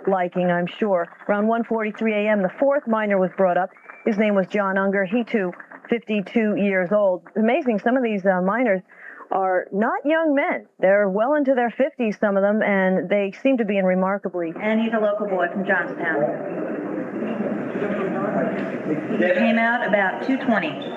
L: liking, I'm sure. Around 1:43 a.m., the 4th miner was brought up. His name was John Unger. He, too, 52 years old. Amazing, some of these miners are not young men. They're well into their 50s, some of them, and they seem to be in remarkably...
H: And he's a local boy from Johnstown. He came out about 2:20.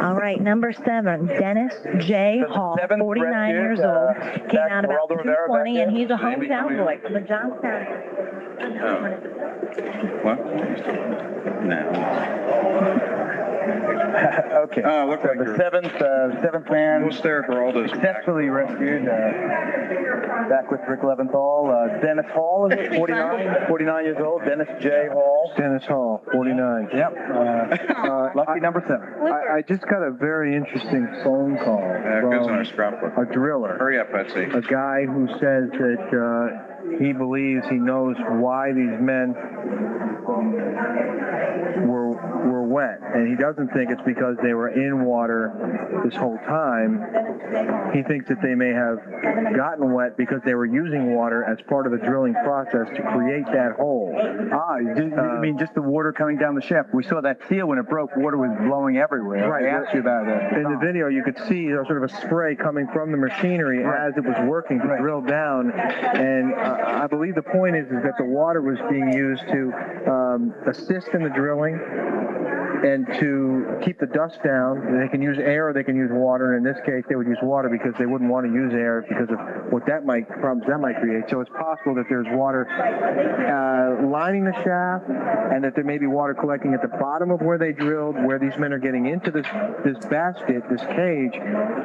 I: All right, number 7, Dennis J. Hall, 49 years old, came out about 2:20, and he's a hometown boy from the Johnstown.
F: What? No.
D: Okay.
F: Looks like
D: the seventh man
F: We'll stare for all those.
D: successfully rescued. Back with Rick Leventhal. Dennis Hall, is it? 49 years old. Dennis J. Hall.
B: Dennis Hall, 49.
D: Yep. Lucky number 7.
B: I just got a very interesting phone call
F: Goes on our
B: from
F: scrapbook.
B: a driller.
F: Hurry up, Betsy.
B: A guy who says that he believes he knows why these men were wet, and he doesn't think it's because they were in water this whole time. He thinks that they may have gotten wet because they were using water as part of the drilling process to create that hole.
D: I mean just the water coming down the shaft. We saw that seal when it broke. Water was blowing everywhere.
B: Right.
D: I asked you about that.
B: In the video, you could see sort of a spray coming from the machinery as it was working to drill down, and I believe the point is that the water was being used to assist in the drilling and to keep the dust down. They can use air or they can use water. And in this case, they would use water because they wouldn't want to use air because of what problems that might create. So it's possible that there's water lining the shaft, and that there may be water collecting at the bottom of where they drilled, where these men are getting into this basket, this cage,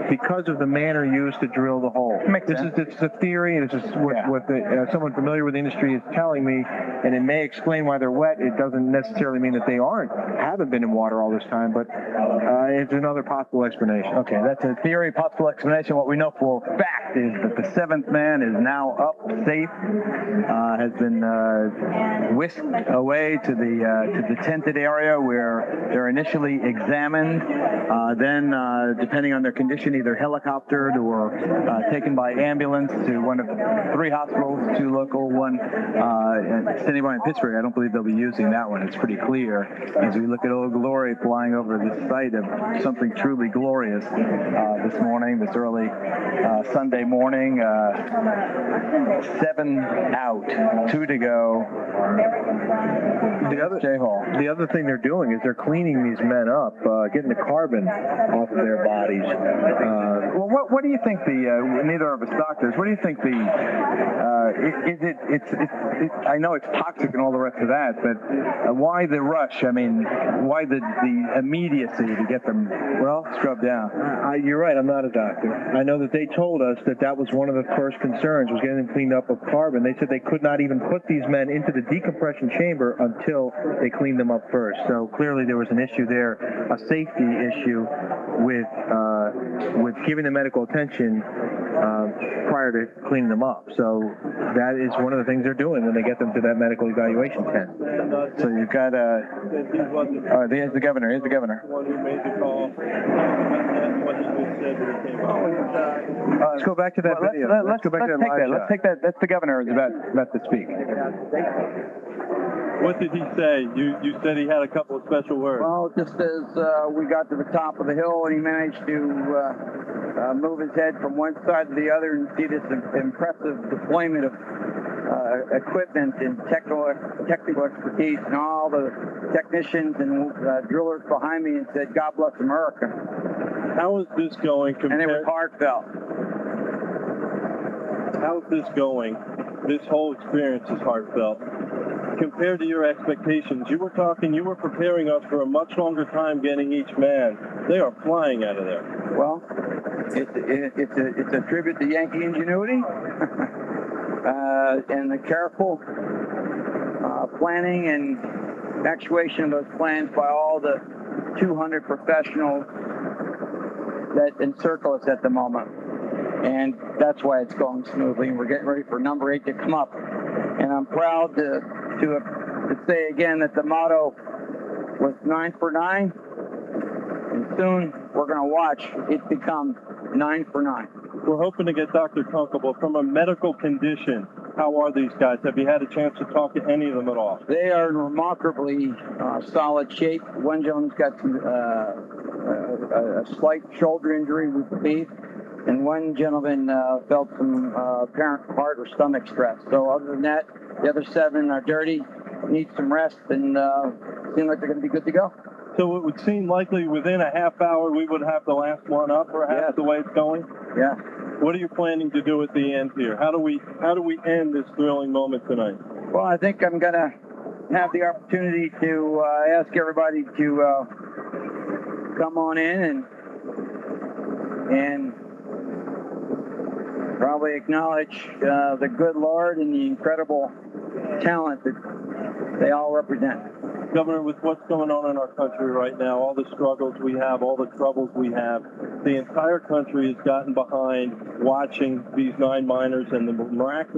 B: because of the manner used to drill the hole. This is a theory. This is what someone familiar with the industry is telling me, and it may explain why they're wet. It doesn't necessarily mean that they haven't been in water all this time, but it's another possible explanation.
D: Okay, that's a theory, possible explanation. What we know for a fact is that the 7th man is now up, safe, has been whisked away to the tented area where they're initially examined, then depending on their condition, either helicoptered or taken by ambulance to one of 3 hospitals, 2 local, 1 standing by in Pittsburgh. I don't believe they'll be using that one. It's pretty clear as we look at Old Glory flying over the site of something truly glorious this morning, this early Sunday morning. 7 out, 2 to go.
B: The other thing they're doing is they're cleaning these men up, getting the carbon off of their bodies.
D: Well, what do you think neither of us doctors, what do you think I know it's toxic and all the rest of that, but why the rush? I mean, why the immediacy to get them scrubbed down?
B: You're right, I'm not a doctor. I know that they told us that was one of the first concerns, was getting them cleaned up of carbon. They said they could not even put these men into the decompression chamber until they cleaned them up first. So clearly there was an issue there, a safety issue with giving them medical attention prior to cleaning them up. So that is one of the things they're doing when they get them to that medical evaluation tent.
D: So you've got here's the governor. Here's the governor.
B: Let's go back to that video. Let's go back to that live shot.
D: Let's take that. That's the governor who's about to speak.
M: What did he say? You said he had a couple of special words.
N: Well, just as we got to the top of the hill and he managed to move his head from one side to the other and see this impressive deployment of equipment and technical expertise and all the technicians and drillers behind me, and said, "God bless America."
M: How is this going
N: And it was
M: compared?
N: heartfelt.
M: How's this going? This whole experience is heartfelt. Compared to your expectations, you were preparing us for a much longer time getting each man. They are flying out of there.
N: Well, it's a tribute to Yankee ingenuity and the careful planning and actuation of those plans by all the 200 professionals that encircle us at the moment. And that's why it's going smoothly. And we're getting ready for number 8 to come up. And I'm proud to say again that the motto was 9 for 9. And soon we're going to watch it become 9 for 9.
M: We're hoping to get Dr. Constable from a medical condition. How are these guys? Have you had a chance to talk to any of them at all?
N: They are in remarkably solid shape. One gentleman's got some, a slight shoulder injury with the beef, and one gentleman felt some apparent heart or stomach stress. So other than that, the other 7 are dirty, need some rest, and seem like they're going to be good to go.
M: So it would seem likely within a half hour we would have the last one up, perhaps, the way it's going?
N: Yeah.
M: What are you planning to do at the end here? How do we end this thrilling moment tonight?
N: Well, I think I'm going to have the opportunity to ask everybody to come on in and probably acknowledge the good Lord and the incredible talent that they all represent.
M: Governor, with what's going on in our country right now, all the struggles we have, all the troubles we have, the entire country has gotten behind watching these 9 miners and the miraculous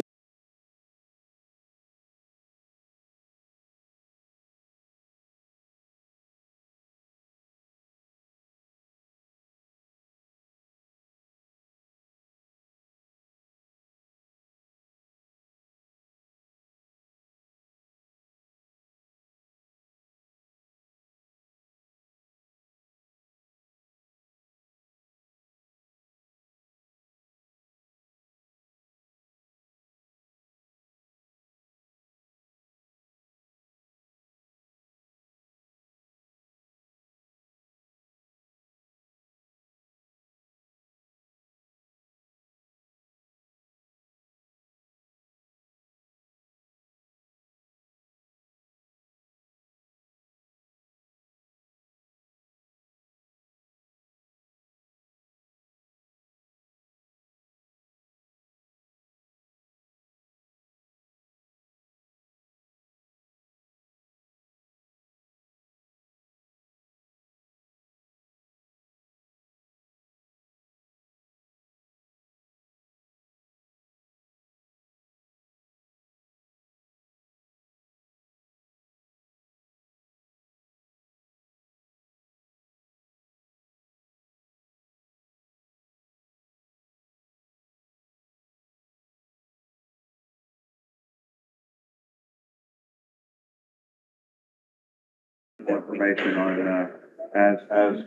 F: information on as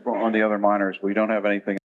F: on the other miners. We don't have anything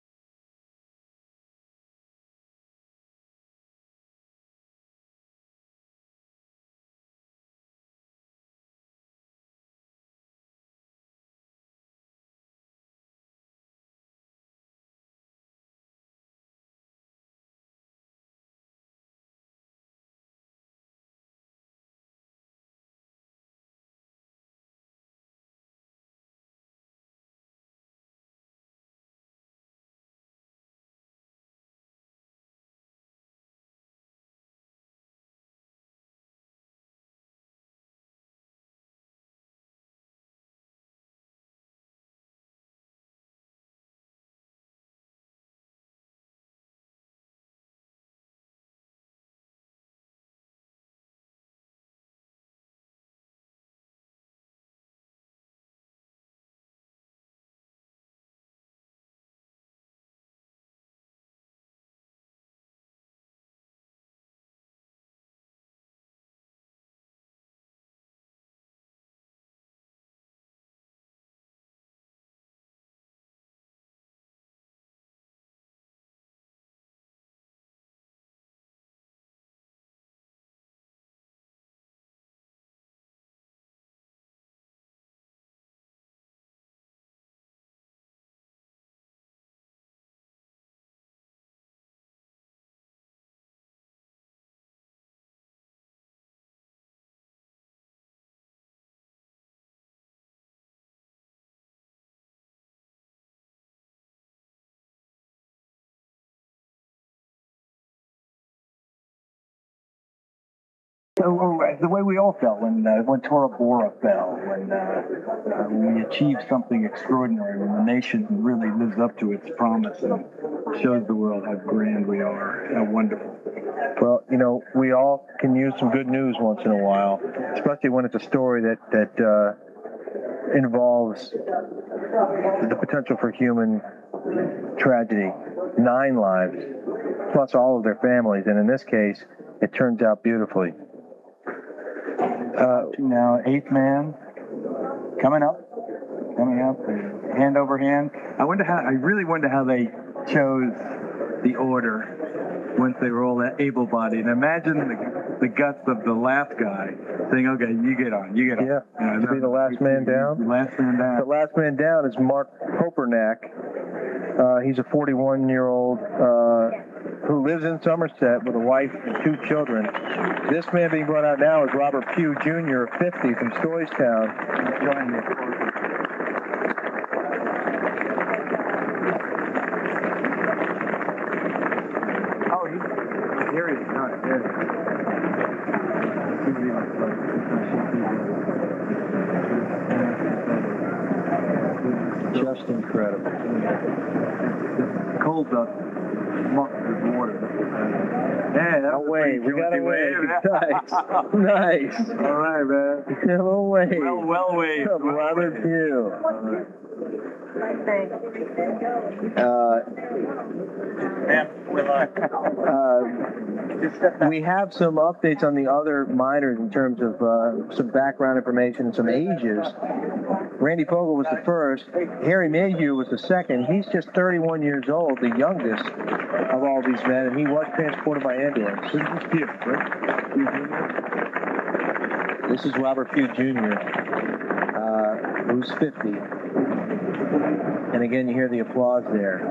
D: The way we all felt when Tora Bora fell, when we achieved something extraordinary, when the nation really lives up to its promise and shows the world how grand we are, how wonderful.
B: Well, we all can use some good news once in a while, especially when it's a story that involves the potential for human tragedy. 9 lives, plus all of their families, and in this case, it turns out beautifully.
D: Now, 8th man coming up, hand over hand. I really wonder how they chose the order once they were all able-bodied. Imagine the guts of the last guy saying, "Okay, you get on."
B: Yeah, to be the last man down.
D: The last man down.
B: The last man down is Mark Popernak. He's a 41-year-old who lives in Somerset with a wife and 2 children. This man being brought out now is Robert Pugh Jr., 50, from Stoystown.
D: Oh, here he is. No, there
B: Just incredible.
D: Cold dust mucked with water. Yeah,
B: away. We got away. Nice. Nice.
D: All right, man.
B: Away.
D: Well waved.
B: Robert Pugh. We have some updates on the other miners in terms of some background information and some ages. Randy Fogle was the first. Harry Mayhew was the second. He's just 31 years old, the youngest of all these men, and he was transported by ambulance. This is Pugh, right? This is Robert Pugh Jr., who's 50. And again, you hear the applause there.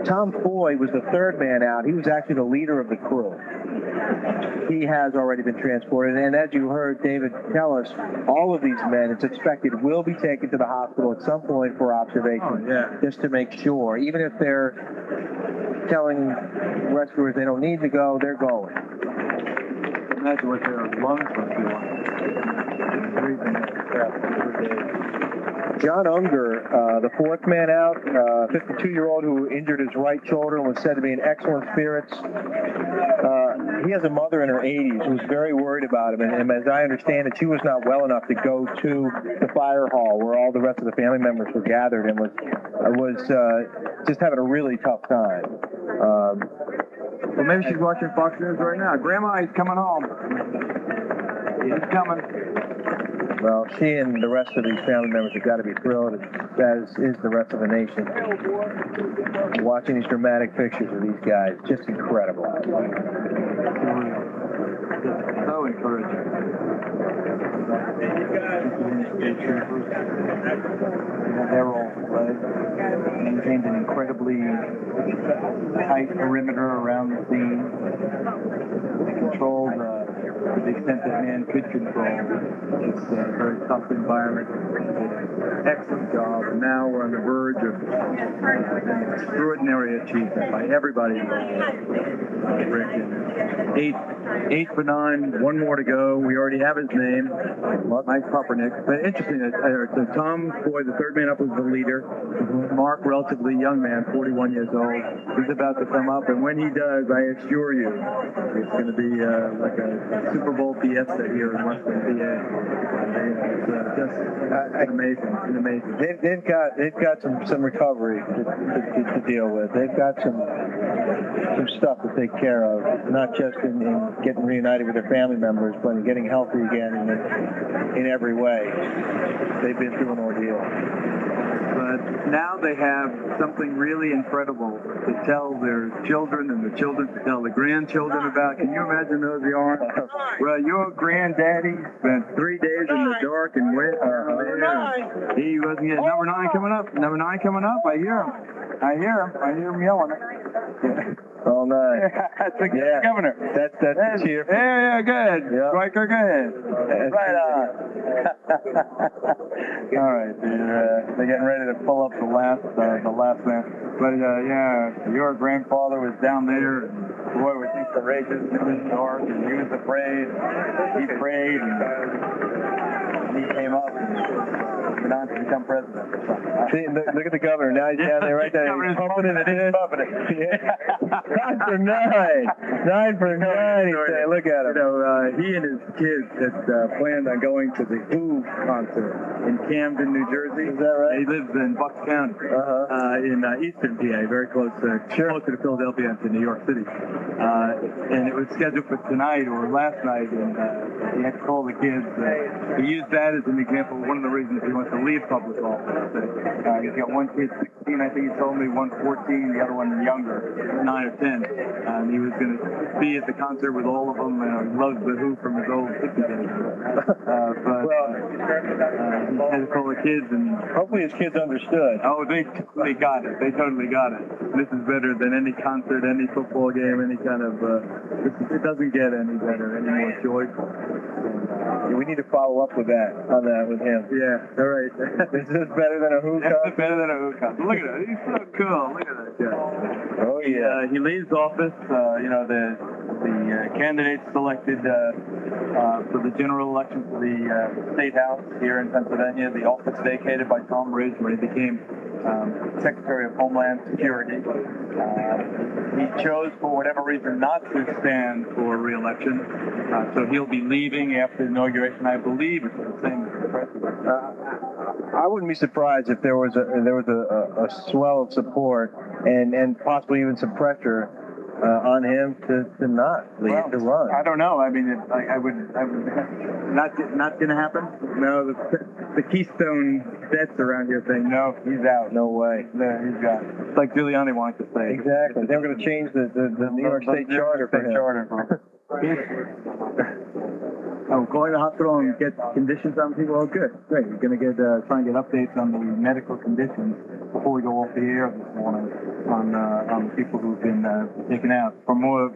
B: Tom Foy was the third man out. He was actually the leader of the crew. He has already been transported, and as you heard David tell us, all of these men, it's expected, will be taken to the hospital at some point for observation, just to make sure. Even if they're telling rescuers they don't need to go, they're going.
D: Imagine what their lungs must be like.
B: John Unger, the 4th man out, 52-year-old who injured his right shoulder and was said to be in excellent spirits. He has a mother in her 80s who was very worried about him, and as I understand it, she was not well enough to go to the fire hall where all the rest of the family members were gathered, and was just having a really tough time.
D: Well, maybe she's watching Fox News right now. Grandma, he's coming home. He's coming.
B: Well, she and the rest of these family members have got to be thrilled, as is the rest of the nation. Watching these dramatic pictures of these guys, just incredible.
D: So encouraging. They're all maintained an incredibly tight perimeter around the scene. They controlled to the extent that man could control. It's a very tough environment. Excellent job. And now we're on the verge of an extraordinary achievement by everybody. Rick, 8 for 9, 1 more to go. We already have his name, Mike Puppernick. But interesting, so Tom Foy, the third man up, was the leader. Mark, relatively young man, 41 years old. He's about to come up, and when he does, I assure you, it's going to be like a Super Bowl fiesta here in Western PA. It's just amazing. It's amazing.
B: They've got some recovery to deal with. They've got some stuff to take care of, not just in getting reunited with their family members, but in getting healthy again in every way. They've been through an ordeal.
D: But now they have something really incredible to tell their children and the children to tell the grandchildren about. Can you imagine those yarns? Well, your granddaddy spent 3 days in the dark and wet. He wasn't getting number 9 coming up. Number 9 coming up. I hear him. I hear him yelling it.
B: All night.
D: That's the governor.
B: That's the cheer.
D: Yeah, good.
B: Yeah.
D: Striker, good. Right on. All right, they're getting ready to pull up the last man. But yeah, your grandfather was down there, and boy, was he courageous in his dark, and he was afraid. He prayed, and he came up and went on to become president or something.
B: See, look at the governor. Now he's down there, right there. He's pumping it. He's pumping it. Yeah. 9 for 9. 9 for 9. He's saying, look at him.
D: You know, he and his kids had planned on going to the Who concert in Camden, New Jersey. Is that right? He lives in Bucks County, in eastern PA, very close, closer to Philadelphia and to New York City. And it was scheduled for tonight or last night, and he had to call the kids. He used that as an example. One of the reasons he wants to leave public office. He's got one kid, 16, I think he told me, one 14, the other one younger, 9 or 10. He was going to be at the concert with all of them, and he loves the Who from his old 50 days. He had to call the kids, and
B: hopefully his kids understood.
D: Oh, they totally got it. They totally got it. This is better than any concert, any football game, any kind of. It doesn't get any better, any more joyful.
B: We need to follow up with that with him.
D: Yeah, all right.
B: Is this better than a Who concert?
D: It's better than a Who concert. Look at that. He's so cool. Look at that guy.
B: Oh yeah.
D: He leaves office. You know, the candidates selected for the general election for the state house here in Pennsylvania. The office vacated by Tom Ridge when he became Secretary of Homeland Security. He chose, for whatever reason, not to stand for re-election. So he'll be leaving after the inauguration. I believe it's the same as the president.
B: I wouldn't be surprised if there was a swell of support and possibly even some pressure on him to not leave, to run.
D: I don't know. I mean, I would not going to happen. No, the Keystone vets around here saying no, he's out.
B: No way.
D: No, he's out. It's like Giuliani wanted to say.
B: Exactly. They were going to change the New York State Charter for him.
D: Oh, going to the hospital and get conditions on people? Oh, good. Great. We're going to try and get updates on the medical conditions before we go off the air this morning on the people who've been taken out. From our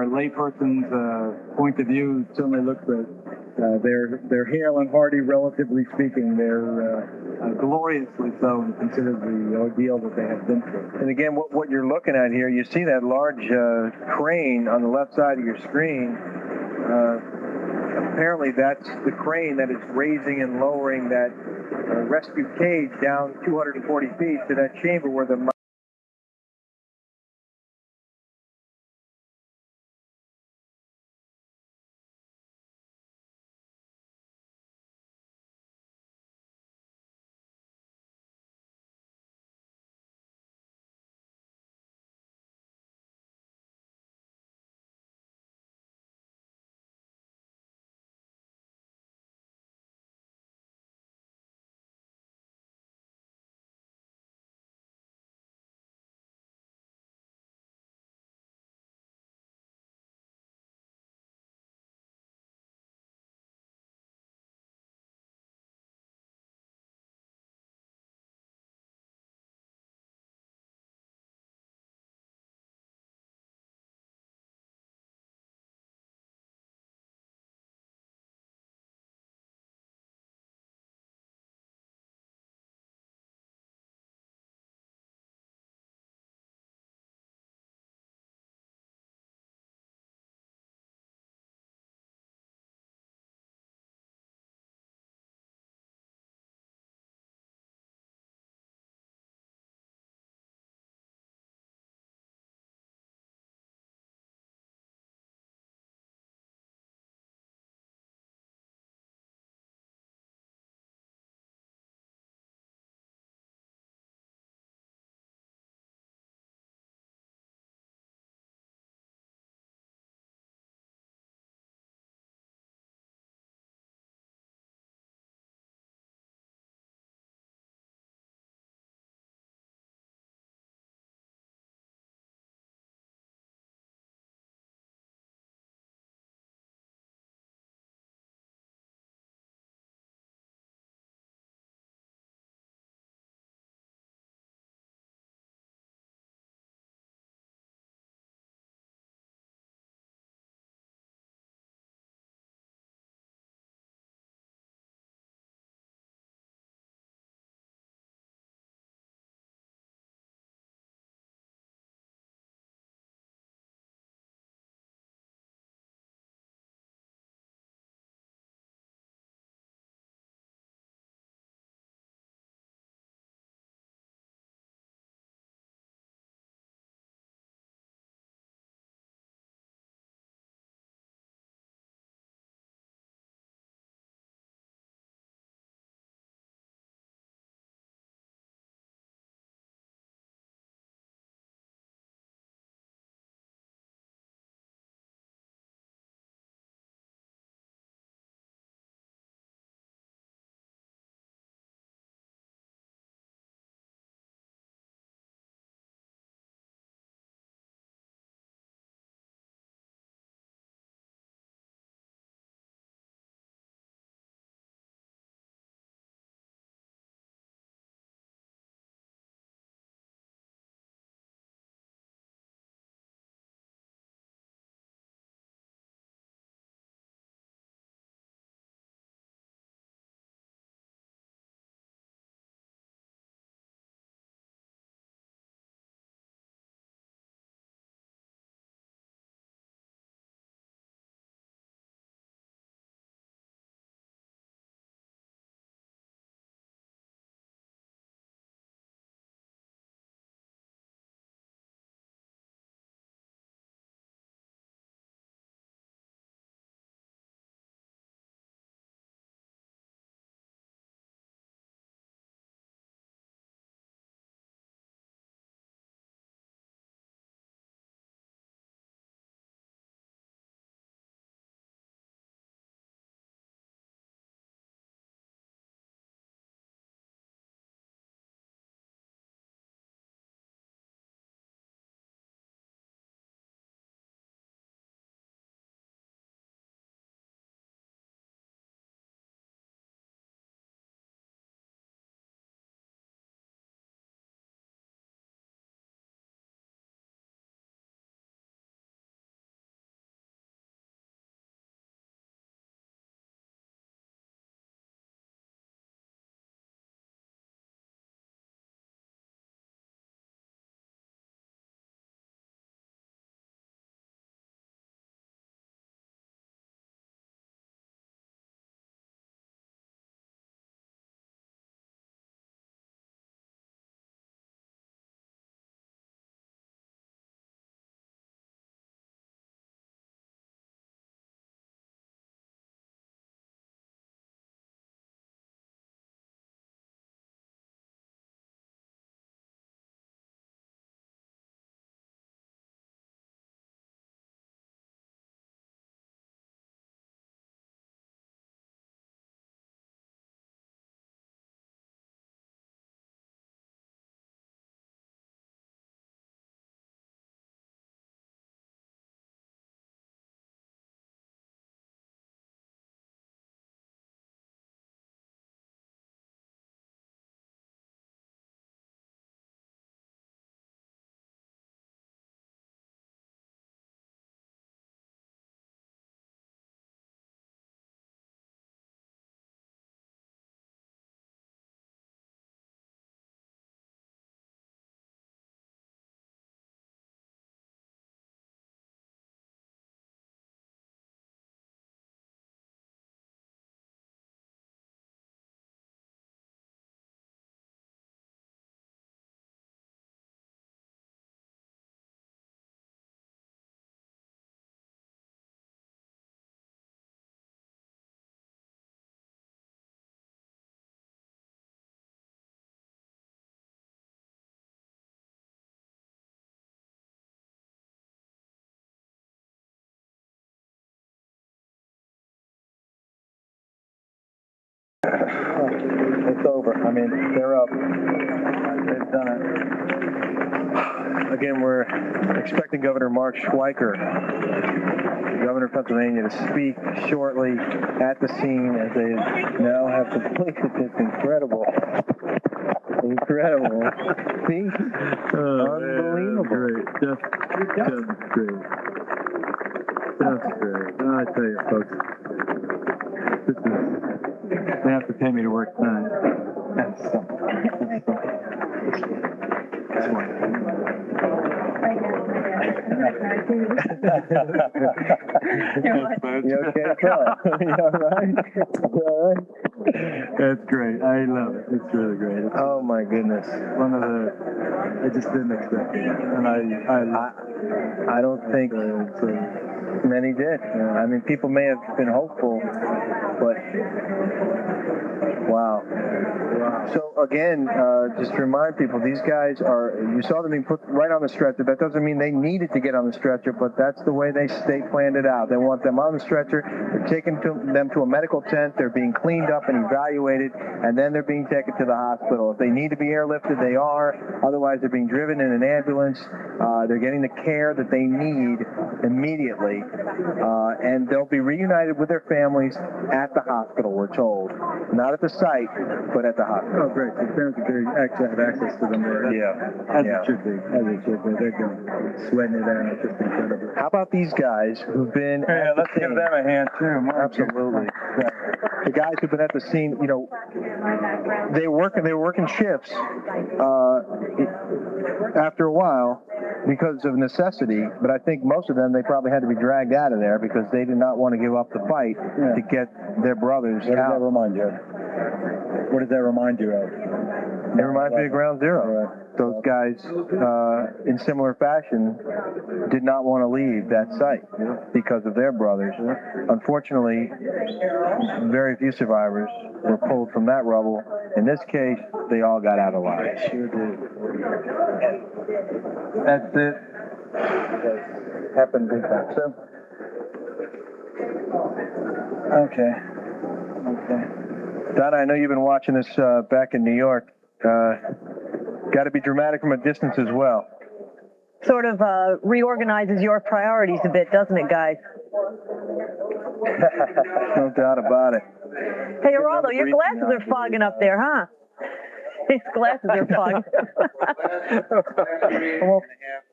D: layperson's point of view, it certainly looks that they're hale and hearty, relatively speaking. They're gloriously so, and consider the ordeal that they have been through.
B: And again, what you're looking at here, you see that large crane on the left side of your screen. Apparently that's the crane that is raising and lowering that rescue cage down 240 feet to that chamber where the over. I mean, they're up. They've done it. Again, we're expecting Governor Mark Schweiker, Governor of Pennsylvania, to speak shortly at the scene as they now have completed this incredible. See? Unbelievable.
M: Great. Just great. That's great. I tell you, folks, they have to pay me to work tonight. That's something.
B: You okay, Carl? You all right? You all right?
M: That's great. I love it. It's really great. It's
B: Oh my goodness.
M: one of the. I just didn't expect it, and
B: I don't think many did. I mean, people may have been hopeful, but wow. So again, just to remind people, these guys you saw them being put right on the stretcher. That doesn't mean they needed to get on the stretcher, but that's the way they planned it out. They want them on the stretcher. They're taking them to a medical tent. They're being cleaned up and evaluated, and then they're being taken to the hospital. If they need to be airlifted, they are. Otherwise, they're being driven in an ambulance. They're getting the care that they need immediately, and they'll be reunited with their families at the hospital, we're told. Not at the site, but at the hospital.
M: Oh, great. The parents have access to them there. As it should be. They're going sweating it out. It's just incredible.
B: How about these guys who've been
D: Yeah, let's give them a hand too.
B: Absolutely. The guys who've been at the scene, they were working shifts after a while because of necessity, but I think most of them, they probably had to be dragged out of there because they did not want to give up the fight to get their brothers out.
D: What does that remind you of? What does that remind you of?
B: It reminds me of Ground Zero. Those guys, in similar fashion, did not want to leave that site because of their brothers. Unfortunately, very few survivors were pulled from that rubble. In this case, they all got out alive.
M: Sure did.
D: That's it.
B: Happened big time. So,
D: Okay.
B: Donna, I know you've been watching this back in New York. Got to be dramatic from a distance as well.
L: Sort of reorganizes your priorities a bit, doesn't it, guys?
B: No doubt about it.
L: Hey, Geraldo, your glasses are fogging up there, huh? His glasses are fogging. Well,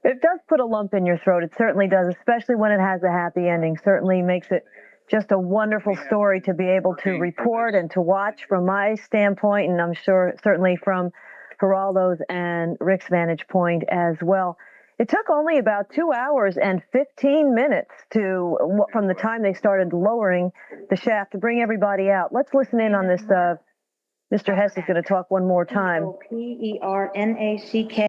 L: it does put a lump in your throat. It certainly does, especially when it has a happy ending. Certainly makes it just a wonderful story to be able to report and to watch from my standpoint, and I'm sure certainly from Geraldo's and Rick's vantage point as well. It took only about 2 hours and 15 minutes from the time they started lowering the shaft to bring everybody out. Let's listen in on this. Mr. Hess is going to talk one more time.
H: Pernack.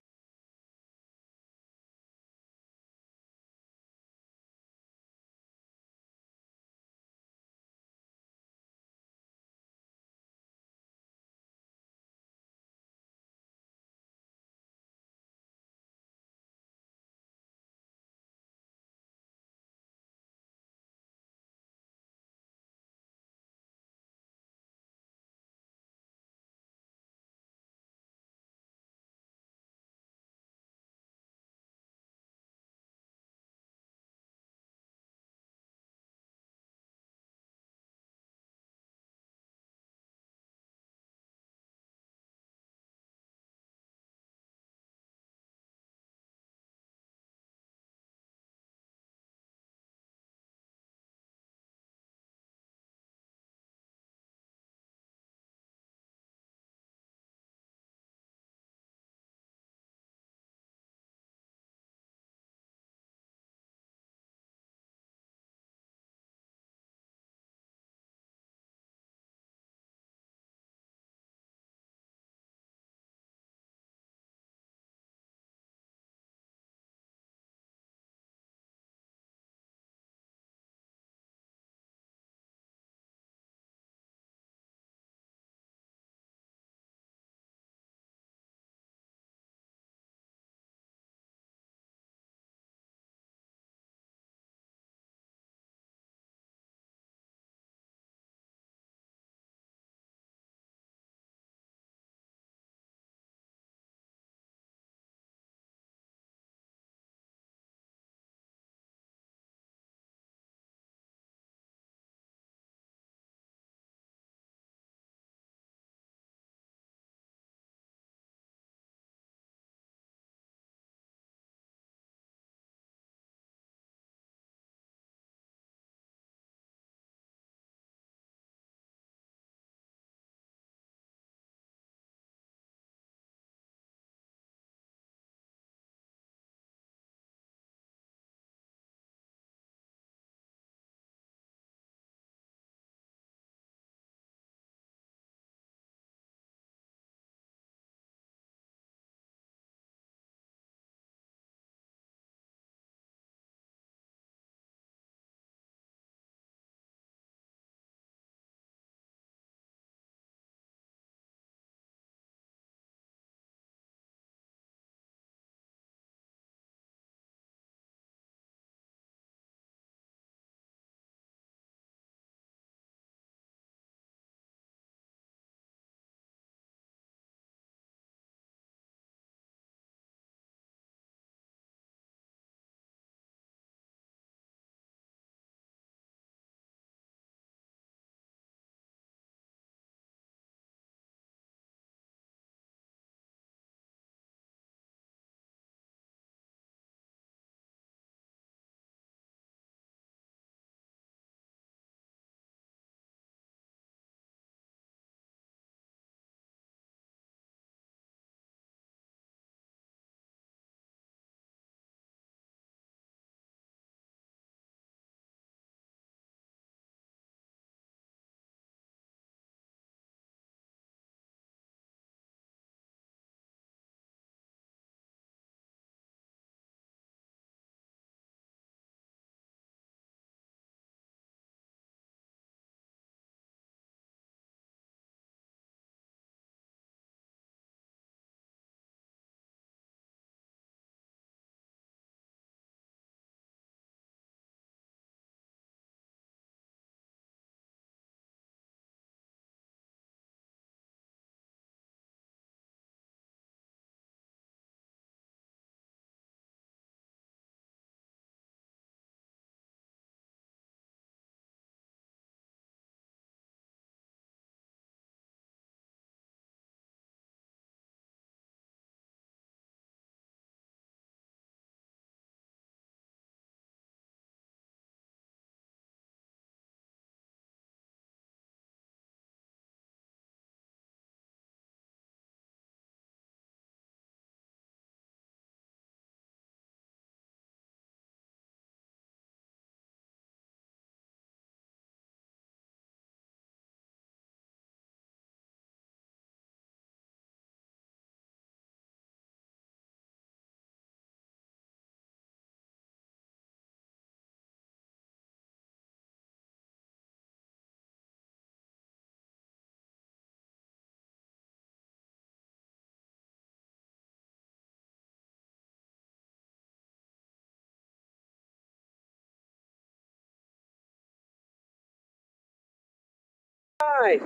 N: guys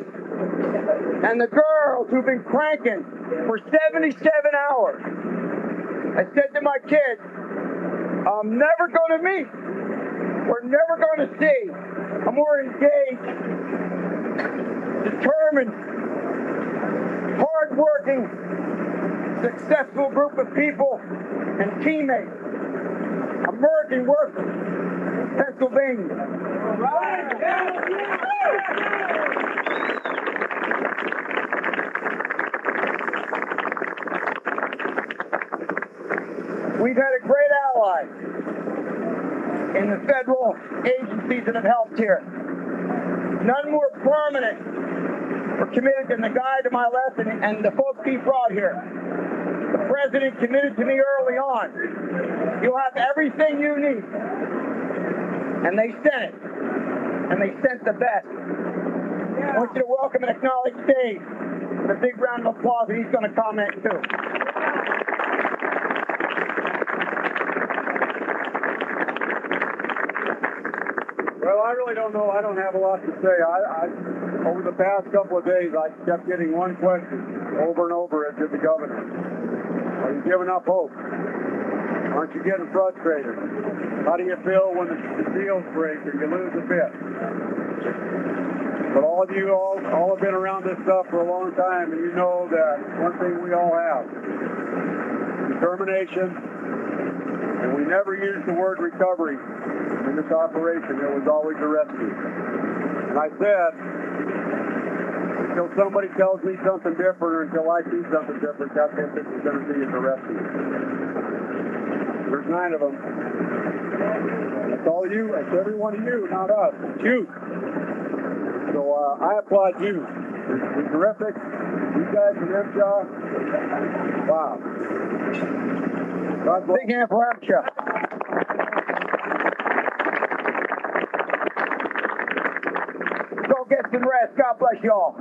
N: and the girls who've been cranking for 77 hours. I said to my kids, I'm never going to meet. We're never going to see a more engaged, determined, hard-working, successful group of people and teammates. American workers, Pennsylvania. We've had a great ally in the federal agencies that have helped here. None more prominent or committed than the guy to my left and the folks he brought here. The president committed to me early on. You'll have everything you need. And they sent it. And they sent the best. I want you to welcome and acknowledge Dave with a big round of applause, and he's going to comment too.
O: Well, I really don't know. I don't have a lot to say. Over the past couple of days, I kept getting one question over and over as did the governor. Are you giving up hope? Aren't you getting frustrated? How do you feel when the seals break or you lose a bit? But all of you all have been around this stuff for a long time, and you know that one thing we all have, determination, and we never used the word recovery in this operation. It was always a rescue. And I said, until somebody tells me something different or until I see something different, that's what this is going to be, is a rescue. There's 9 of them. That's all you. That's every one of you, not us. It's you. So I applaud you. You're terrific. You guys from MSHA. Wow. God bless.
N: Big hand for MSHA. Go get some rest. God bless you all.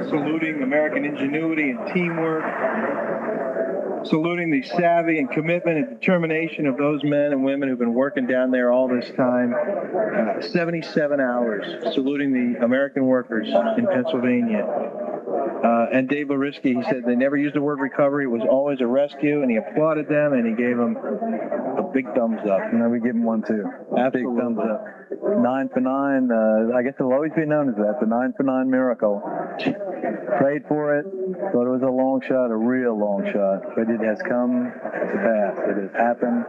B: Saluting American ingenuity and teamwork, saluting the savvy and commitment and determination of those men and women who've been working down there all this time. 77 hours, saluting the American workers in Pennsylvania. And Dave Larisky, he said they never used the word recovery. It was always a rescue, and he applauded them, and he gave them a big thumbs up.
D: And we give him one too.
B: Absolutely.
D: Big thumbs up. 9 for 9. I guess it'll always be known as that, the 9 for 9 miracle. Prayed for it. Thought it was a long shot, a real long shot, but it has come to pass. It has happened.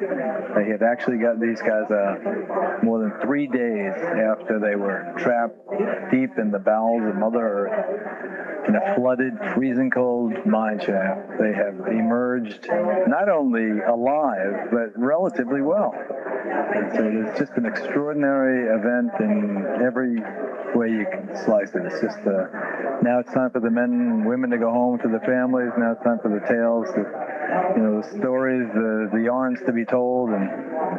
D: They have actually got these guys out more than 3 days after they were trapped deep in the bowels of Mother Earth in a flooded, freezing cold mine shaft. They have emerged not only alive, but relatively well. And so it's just an extraordinary event in every way you can slice it. It's just now it's time for the men and women to go home to their families. Now it's time for the tales, the stories, the yarns to be told, and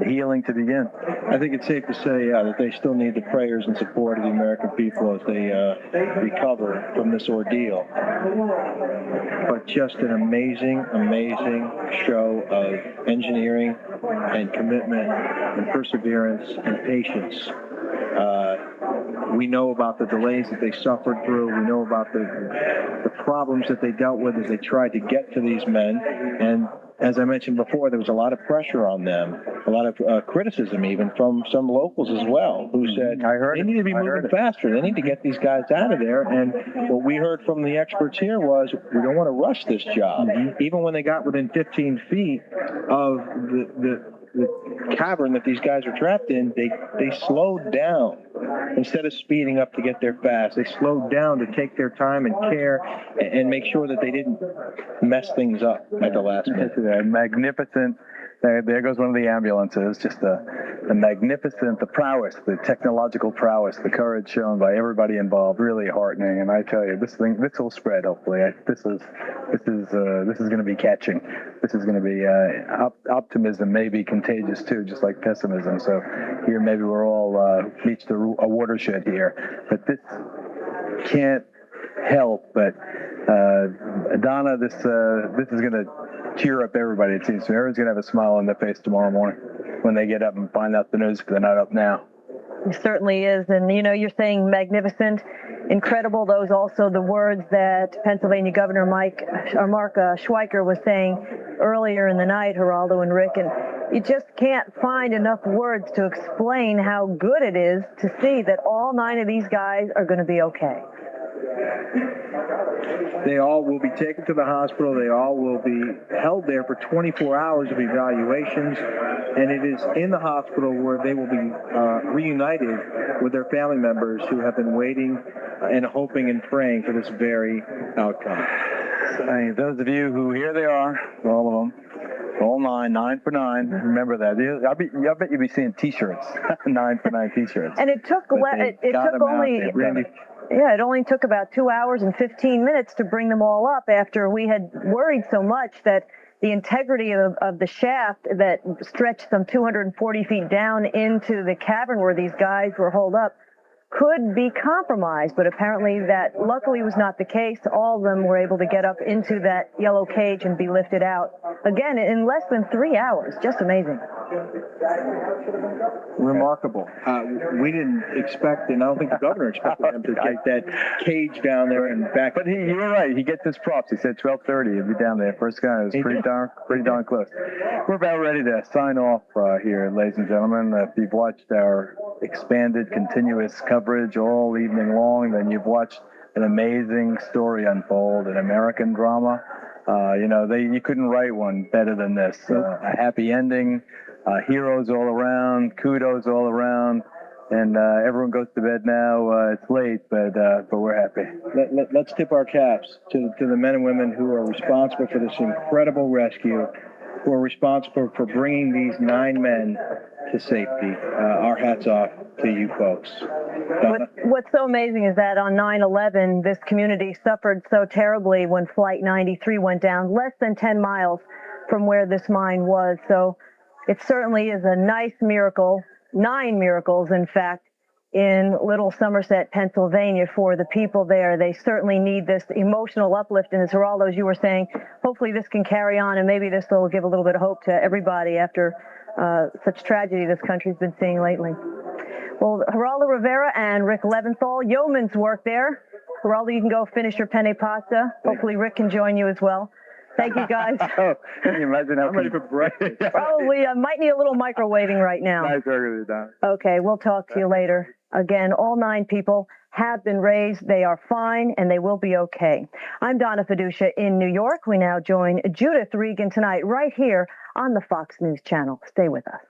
D: the healing to begin.
B: I think it's safe to say that they still need the prayers and support of the American people as they recover from this ordeal. But just an amazing, amazing show of engineering and commitment and perseverance and patience. We know about the delays that they suffered through. We know about the problems that they dealt with as they tried to get to these men. And as I mentioned before, there was a lot of pressure on them, a lot of criticism even from some locals as well, who said they need to be moving faster. They need to get these guys out of there. And what we heard from the experts here was, we don't want to rush this job. Even when they got within 15 feet of the cavern that these guys are trapped in, they slowed down. Instead of speeding up to get there fast, they slowed down to take their time and care and make sure that they didn't mess things up at the last minute.
D: Magnificent. There goes one of the ambulances. Just the magnificent, the prowess, the technological prowess, the courage shown by everybody involved. Really heartening. And I tell you, this will spread. Hopefully, this is going to be catching. This is going to be optimism, maybe contagious too, just like pessimism. So here, maybe we're all reached a watershed here. But this can't help but
B: Donna, this is going to cheer up everybody, it seems to me. Everyone's going to have a smile on their face tomorrow morning when they get up and find out the news, because they're not up now.
L: It certainly is. And, you're saying magnificent, incredible. Those also the words that Pennsylvania Governor Mark Schweiker was saying earlier in the night, Geraldo and Rick. And you just can't find enough words to explain how good it is to see that all 9 of these guys are going to be okay.
B: They all will be taken to the hospital. They all will be held there for 24 hours of evaluations, and it is in the hospital where they will be reunited with their family members who have been waiting and hoping and praying for this very outcome.
D: Those of you who, here they are, all of them, all 9 for 9. Remember that. I bet you'll be seeing T-shirts, 9 for 9 T-shirts.
L: And it took only took about 2 hours and 15 minutes to bring them all up, after we had worried so much that the integrity of the shaft that stretched some 240 feet down into the cavern where these guys were holed up could be compromised, but apparently that luckily was not the case. All of them were able to get up into that yellow cage and be lifted out, again, in less than 3 hours. Just amazing.
B: Remarkable. We didn't expect, and I don't think the governor expected them to get that cage down there and back.
D: But you were right. He gets his props. He said 12:30. He'll be down there. First guy was pretty darn close. We're about ready to sign off here, ladies and gentlemen. If you've watched our expanded, continuous coverage all evening long, then you've watched an amazing story unfold, an American drama. You couldn't write one better than this. A happy ending, heroes all around, kudos all around, and everyone goes to bed now. It's late, but we're happy.
B: Let's tip our caps to the men and women who are responsible for this incredible rescue, who are responsible for bringing these 9 men to safety. Our hats off to you folks.
L: What's so amazing is that on 9/11, this community suffered so terribly when Flight 93 went down, less than 10 miles from where this mine was. So it certainly is a nice miracle, 9 miracles, in fact, in little Somerset, Pennsylvania, for the people there. They certainly need this emotional uplift. And as Geraldo, as you were saying, hopefully this can carry on, and maybe this will give a little bit of hope to everybody after such tragedy this country's been seeing lately. Well, Geraldo Rivera and Rick Leventhal, yeoman's work there. Geraldo, you can go finish your penne pasta. Hopefully Rick can join you as well. Thank you, guys.
D: Can you imagine how I'm ready for breakfast?
L: Probably might need a little microwaving right now.
D: Nice working with you, Don.
L: Okay, we'll talk to you later. Again, all 9 people have been raised. They are fine, and they will be okay. I'm Donna Fiducia in New York. We now join Judith Regan tonight right here on the Fox News Channel. Stay with us.